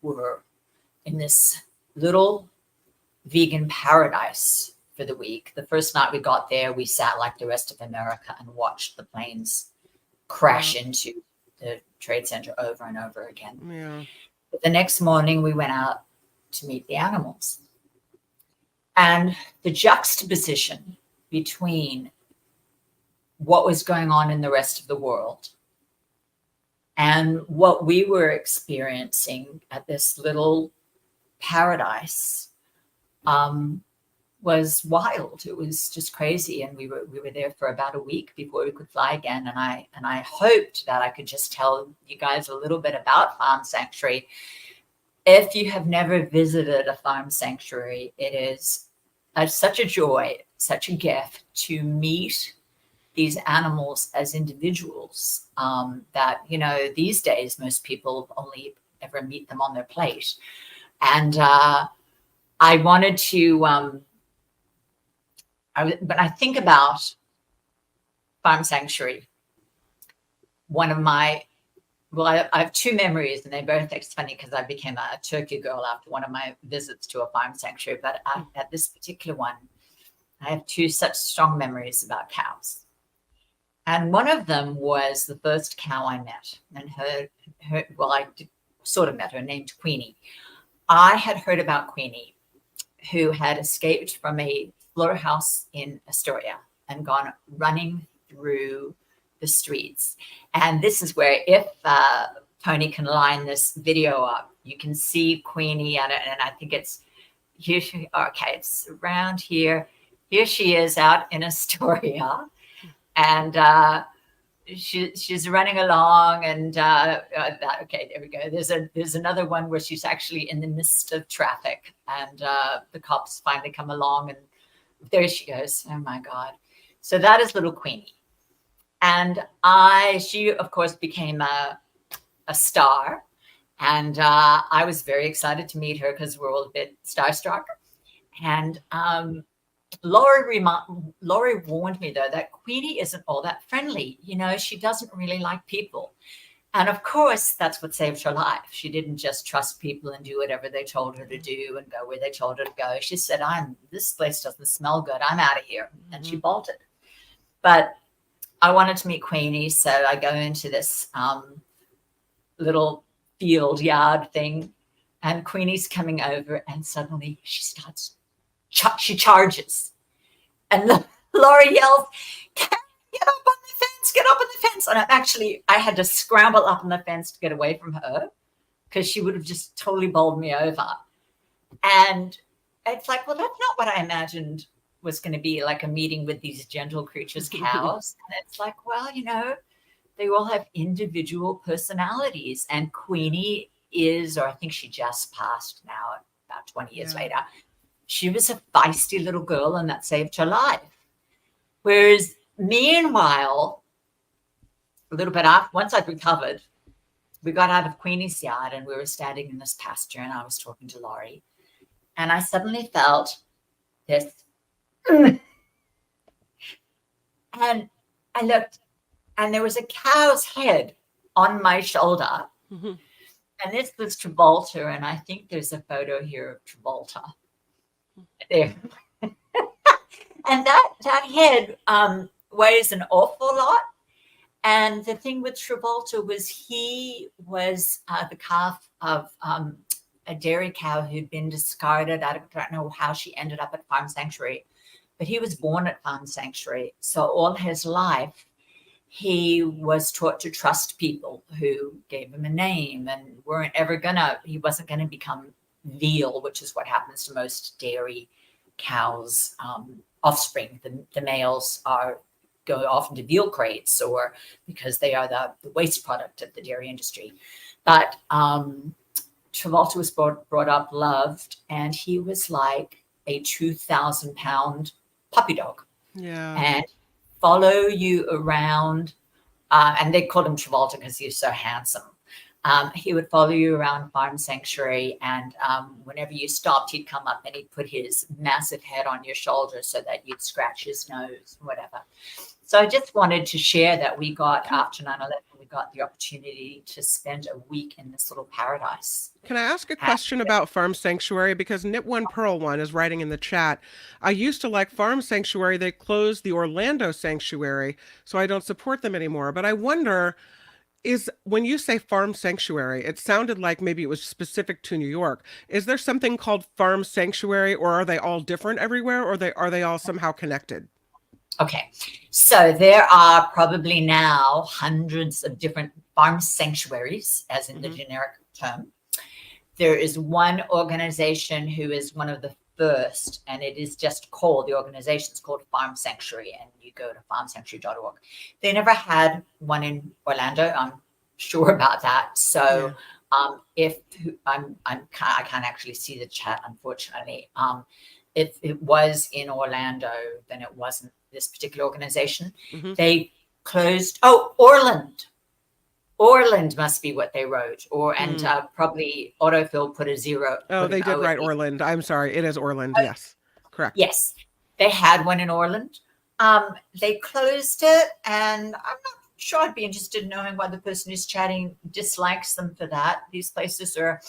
S12: were in this little vegan paradise for the week. The first night we got there, we sat like the rest of America and watched the planes crash into the Trade Center over and over again.
S2: Yeah.
S12: But the next morning, we went out to meet the animals. And the juxtaposition between what was going on in the rest of the world and what we were experiencing at this little paradise was wild. It was just crazy. And we were there for about a week before we could fly again. And I hoped that I could just tell you guys a little bit about Farm Sanctuary. If you have never visited a farm sanctuary, it is such a joy, such a gift to meet these animals as individuals that, you know, these days, most people only ever meet them on their plate. And I wanted to, when I think about Farm Sanctuary, I have 2 memories, and they both, it's funny because I became a turkey girl after one of my visits to a farm sanctuary. But at this particular one, I have 2 such strong memories about cows. And one of them was the first cow I met, and I sort of met her, named Queenie. I had heard about Queenie, who had escaped from a slaughterhouse in Astoria and gone running through the streets. And this is where, if Tony can line this video up, you can see Queenie at it. And I think it's here. It's around here. Here she is out in Astoria. And she's running along, and okay, there we go. There's another one where she's actually in the midst of traffic, and the cops finally come along, and there she goes. Oh my God! So that is little Queenie, and she of course became a star, and I was very excited to meet her because we're all a bit starstruck, and Lori warned me, though, that Queenie isn't all that friendly. You know, she doesn't really like people. And of course, that's what saved her life. She didn't just trust people and do whatever they told her to do and go where they told her to go. She said, this place doesn't smell good. I'm out of here. And she bolted. But I wanted to meet Queenie. So I go into this little field yard thing. And Queenie's coming over. And suddenly she starts, she charges. And Laurie yells, get up on the fence, get up on the fence. And I had to scramble up on the fence to get away from her because she would have just totally bowled me over. And it's like, well, that's not what I imagined was going to be like a meeting with these gentle creatures, cows. And it's like, well, they all have individual personalities. And Queenie is, or I think she just passed now, about 20 years later. She was a feisty little girl and that saved her life. Whereas meanwhile, a little bit after, once I'd recovered, we got out of Queenie's yard and we were standing in this pasture and I was talking to Laurie. And I suddenly felt this. And I looked and there was a cow's head on my shoulder. And this was Travolta. And I think there's a photo here of Travolta. There. And that head weighs an awful lot. And the thing with Travolta was he was the calf of a dairy cow who'd been discarded. I don't know how she ended up at Farm Sanctuary, but he was born at Farm Sanctuary. So all his life, he was taught to trust people who gave him a name and he wasn't going to become veal, which is what happens to most dairy cows' offspring. The males go off into veal crates or because they are the waste product of the dairy industry. But Travolta was brought up, loved, and he was like a 2,000-pound puppy dog.
S2: Yeah.
S12: And follow you around. And they called him Travolta because he was so handsome. He would follow you around Farm Sanctuary, and whenever you stopped, he'd come up and he'd put his massive head on your shoulder so that you'd scratch his nose, whatever. So I just wanted to share that we got, after 9/11, we got the opportunity to spend a week in this little paradise.
S2: Can I ask a question about Farm Sanctuary? Because Knit One Pearl One is writing in the chat. I used to like Farm Sanctuary. They closed the Orlando Sanctuary, so I don't support them anymore. But I wonder, when you say Farm Sanctuary, it sounded like maybe it was specific to New York. Is there something called Farm Sanctuary, or are they all different everywhere, or are they all somehow connected?
S12: Okay, so there are probably now hundreds of different farm sanctuaries, as in the generic term. There is one organization who is one of the first, and it is just called, the organization is called Farm Sanctuary, and you go to farmsanctuary.org. They never had one in Orlando. I'm sure about that. So I can't actually see the chat, unfortunately. If it was in Orlando, then it wasn't this particular organization. They closed. Oh, Orland. Orland must be what they wrote, and probably autofill put a zero.
S2: Oh, they did write Orland. I'm sorry, it is Orland. Yes, correct.
S12: Yes, they had one in Orland. They closed it, and I'm not sure. I'd be interested in knowing why the person who's chatting dislikes them for that. These places are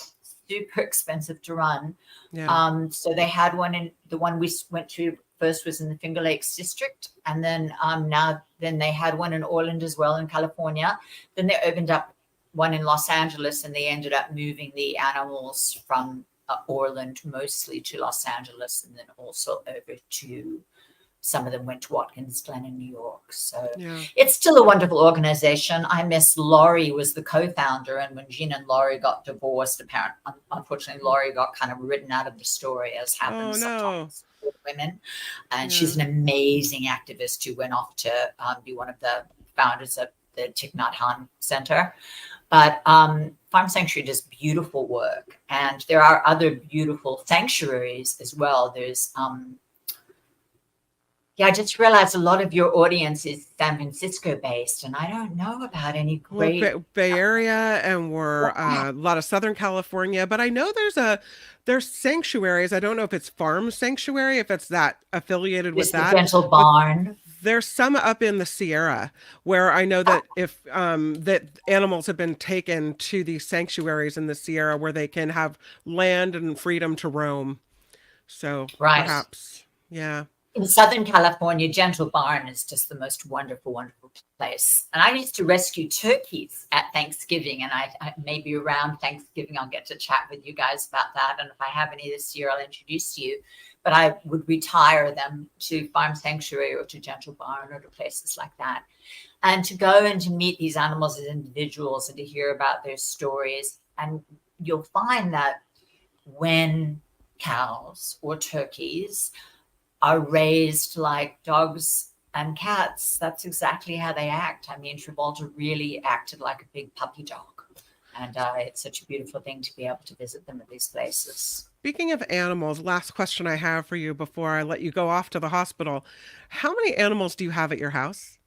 S12: super expensive to run. Yeah. So they had one in the one we went to first was in the Finger Lakes district, and then then they had one in Orland as well in California. Then they opened up one in Los Angeles, and they ended up moving the animals from Orland mostly to Los Angeles, and then also over to, some of them went to Watkins Glen in New York. So it's still a wonderful organization. I miss Laurie was the co-founder, and when Gina and Laurie got divorced, unfortunately, Laurie got kind of written out of the story, as happens sometimes with women. And she's an amazing activist who went off to be one of the founders of the Thich Nhat Hanh Center. But Farm Sanctuary does beautiful work, and there are other beautiful sanctuaries as well. There's I just realized a lot of your audience is San Francisco based, and I don't know about any great
S2: Bay Area, and we're a lot of Southern California. But I know there's sanctuaries. I don't know if it's Farm Sanctuary, if it's that affiliated with that.
S12: The Gentle Barn.
S2: There's some up in the Sierra where I know that if that animals have been taken to these sanctuaries in the Sierra where they can have land and freedom to roam. So
S12: Right.
S2: perhaps, yeah.
S12: In Southern California, Gentle Barn is just the most wonderful, wonderful place. And I used to rescue turkeys at Thanksgiving. And I maybe around Thanksgiving, I'll get to chat with you guys about that. And if I have any this year, I'll introduce you. But I would retire them to Farm Sanctuary or to Gentle Barn or to places like that. And to go and to meet these animals as individuals and to hear about their stories. And you'll find that when cows or turkeys are raised like dogs and cats, that's exactly how they act. I mean, Travolta really acted like a big puppy dog. And it's such a beautiful thing to be able to visit them at these places.
S2: Speaking of animals, last question I have for you before I let you go off to the hospital. How many animals do you have at your house?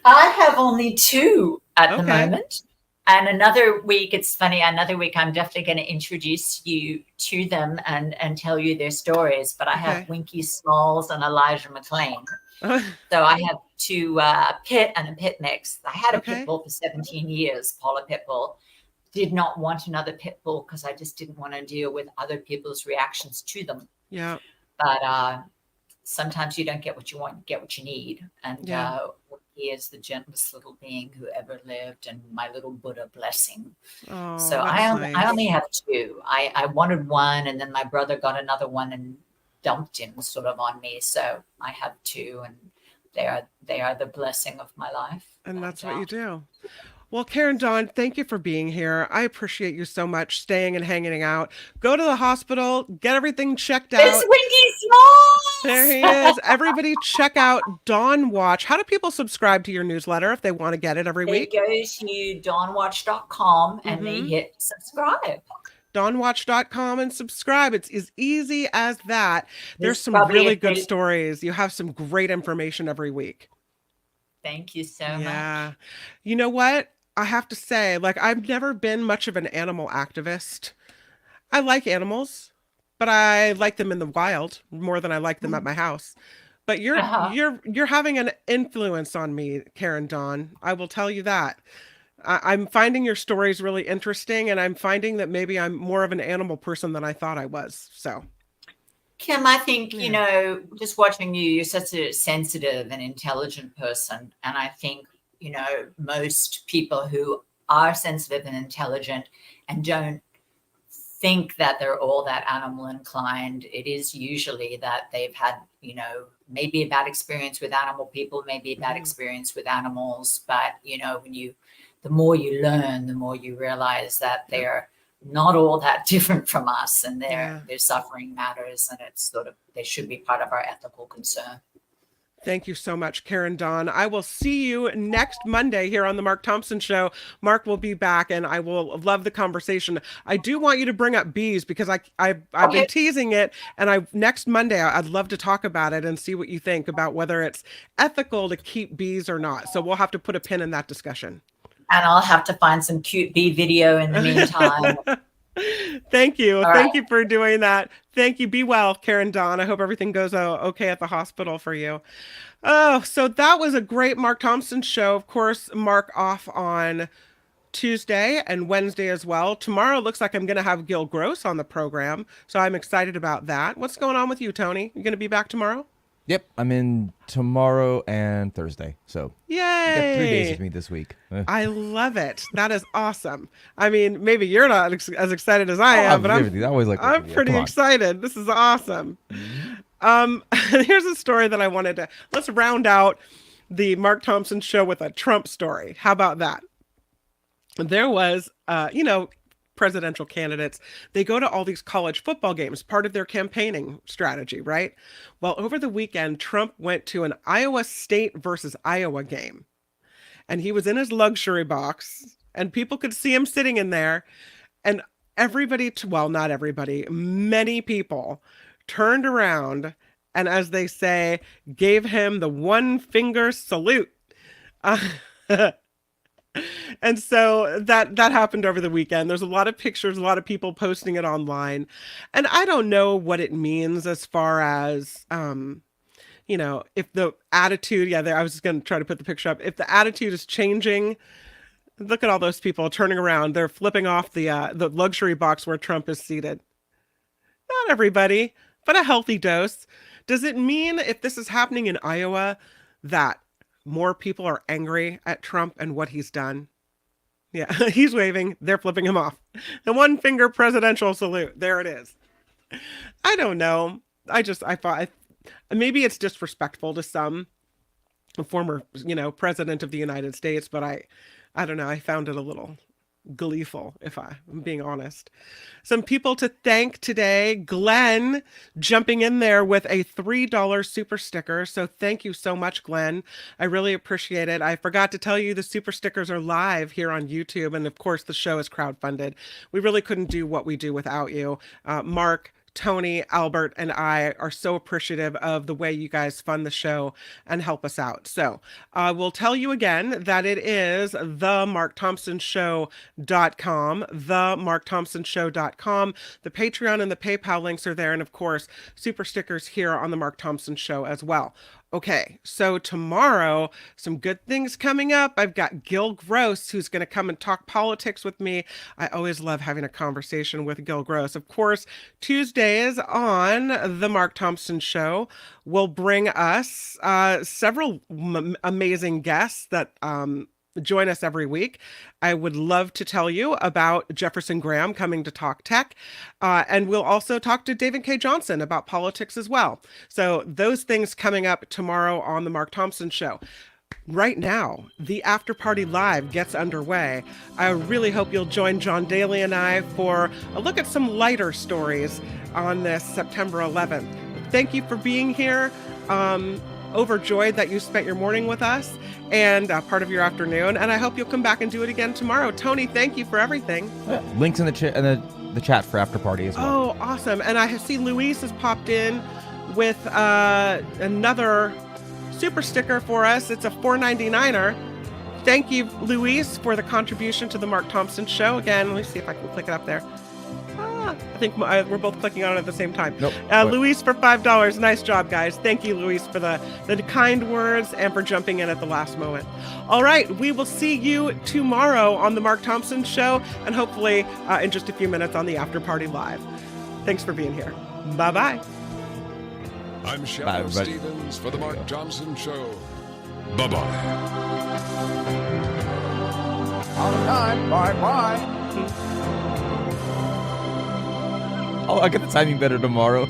S12: I have only 2 at the moment. And another week, it's funny, another week I'm definitely going to introduce you to them and tell you their stories. But I have Winky Smalls and Elijah McLean. So I have 2 pit and a pit mix. I had a pit bull for 17 years, Paula Pitbull. Did not want another pit bull because I just didn't want to deal with other people's reactions to them.
S2: Yeah.
S12: But sometimes you don't get what you want, you get what you need. And he is the gentlest little being who ever lived, and my little Buddha blessing.
S2: Oh,
S12: so I only have 2. I wanted one, and then my brother got another one and dumped him sort of on me. So I have 2, and they are the blessing of my life.
S2: And that's what you do. Well, Karen Dawn, thank you for being here. I appreciate you so much staying and hanging out. Go to the hospital, get everything checked out.
S12: It's Winky Smalls!
S2: There he is. Everybody check out Dawn Watch. How do people subscribe to your newsletter if they want to get it every week?
S12: They go to dawnwatch.com and they hit subscribe.
S2: dawnwatch.com and subscribe. It's as easy as that. There's some
S12: probably
S2: really
S12: a
S2: good
S12: great-
S2: stories. You have some great information every week.
S12: Thank you so much.
S2: Yeah. You know what? I have to say, like, I've never been much of an animal activist. I like animals, but I like them in the wild more than I like them at my house. But you're having an influence on me, Karen Dawn. I will tell you that. I'm finding your stories really interesting, and I'm finding that maybe I'm more of an animal person than I thought I was. So,
S12: Kim, I think, you know, just watching you, you're such a sensitive and intelligent person. And I think, you know, most people who are sensitive and intelligent and don't think that they're all that animal inclined, it is usually that they've had, you know, maybe a bad experience with animal people, maybe a bad experience with animals. But, you know, the more you learn, the more you realize that they're not all that different from us, and their suffering matters, and it's sort of, they should be part of our ethical concern.
S2: Thank you so much, Karen Dawn. I will see you next Monday here on the Mark Thompson Show. Mark will be back, and I will love the conversation. I do want you to bring up bees because I've been teasing it, and next Monday I'd love to talk about it and see what you think about whether it's ethical to keep bees or not. So we'll have to put a pin in that discussion.
S12: And I'll have to find some cute bee video in the meantime.
S2: Thank you.
S12: All
S2: Thank
S12: right.
S2: you for doing that. Thank you. Be well, Karen Dawn. I hope everything goes okay at the hospital for you. Oh, so that was a great Mark Thompson show. Of course, Mark off on Tuesday and Wednesday as well. Tomorrow looks like I'm going to have Gil Gross on the program, so I'm excited about that. What's going on with you, Tony? You going to be back tomorrow?
S3: Yep, I'm in tomorrow and Thursday. So
S2: Yay!
S3: you got 3 days with me this week.
S2: I love it. That is awesome. I mean, maybe you're not as excited as I am, but I'm pretty excited. This is awesome. Here's a story that I wanted to, let's round out the Mark Thompson show with a Trump story. How about that? There was, presidential candidates, they go to all these college football games, part of their campaigning strategy, right? Well, over the weekend, Trump went to an Iowa State versus Iowa game, and he was in his luxury box, and people could see him sitting in there, and everybody, well, not everybody, many people turned around and, as they say, gave him the one finger salute. And so that happened over the weekend. There's a lot of pictures, a lot of people posting it online. And I don't know what it means as far as, you know, if the attitude, yeah, there, I was just going to try to put the picture up. If the attitude is changing, look at all those people turning around. They're flipping off the luxury box where Trump is seated. Not everybody, but a healthy dose. Does it mean if this is happening in Iowa that more people are angry at Trump and what he's done? Yeah, he's waving. They're flipping him off. The one finger presidential salute. There it is. I don't know. I thought maybe it's disrespectful to some former, you know, president of the United States, but I don't know. I found it a little gleeful, if I'm being honest. Some people to thank today. Glenn jumping in there with a $3 super sticker. So thank you so much, Glenn. I really appreciate it. I forgot to tell you the super stickers are live here on YouTube. And of course, the show is crowdfunded. We really couldn't do what we do without you. Mark, Tony, Albert, and I are so appreciative of the way you guys fund the show and help us out. So we'll tell you again that it is themarkthompsonshow.com, themarkthompsonshow.com. The Patreon and the PayPal links are there. And of course, super stickers here on the Mark Thompson Show as well. Okay, so tomorrow, some good things coming up. I've got Gil Gross, who's going to come and talk politics with me. I always love having a conversation with Gil Gross. Of course, Tuesdays on The Mark Thompson Show will bring us several amazing guests that join us every week. I would love to tell you about Jefferson Graham coming to talk tech. And we'll also talk to David K. Johnson about politics as well. So those things coming up tomorrow on the Mark Thompson Show. Right now, the After Party Live gets underway. I really hope you'll join John Daly and I for a look at some lighter stories on this September 11th. Thank you for being here. Overjoyed that you spent your morning with us and part of your afternoon, and I hope you'll come back and do it again tomorrow. Tony, thank you for everything.
S3: Yeah, links in the chat for After Party as well.
S2: Oh, awesome. And I see Luis has popped in with another super sticker for us. It's a $4.99er. Thank you, Luis, for the contribution to the Mark Thompson Show. Again, let me see if I can click it up there. I think we're both clicking on it at the same time.
S3: Nope.
S2: Luis for $5. Nice job, guys. Thank you, Luis, for the kind words and for jumping in at the last moment. All right, we will see you tomorrow on the Mark Thompson Show, and hopefully in just a few minutes on the After Party Live. Thanks for being here. Bye-bye.
S13: I'm Shepard Stevens for the Mark Thompson Show. Bye-bye.
S5: All right, bye-bye.
S3: Oh, I get the timing better tomorrow.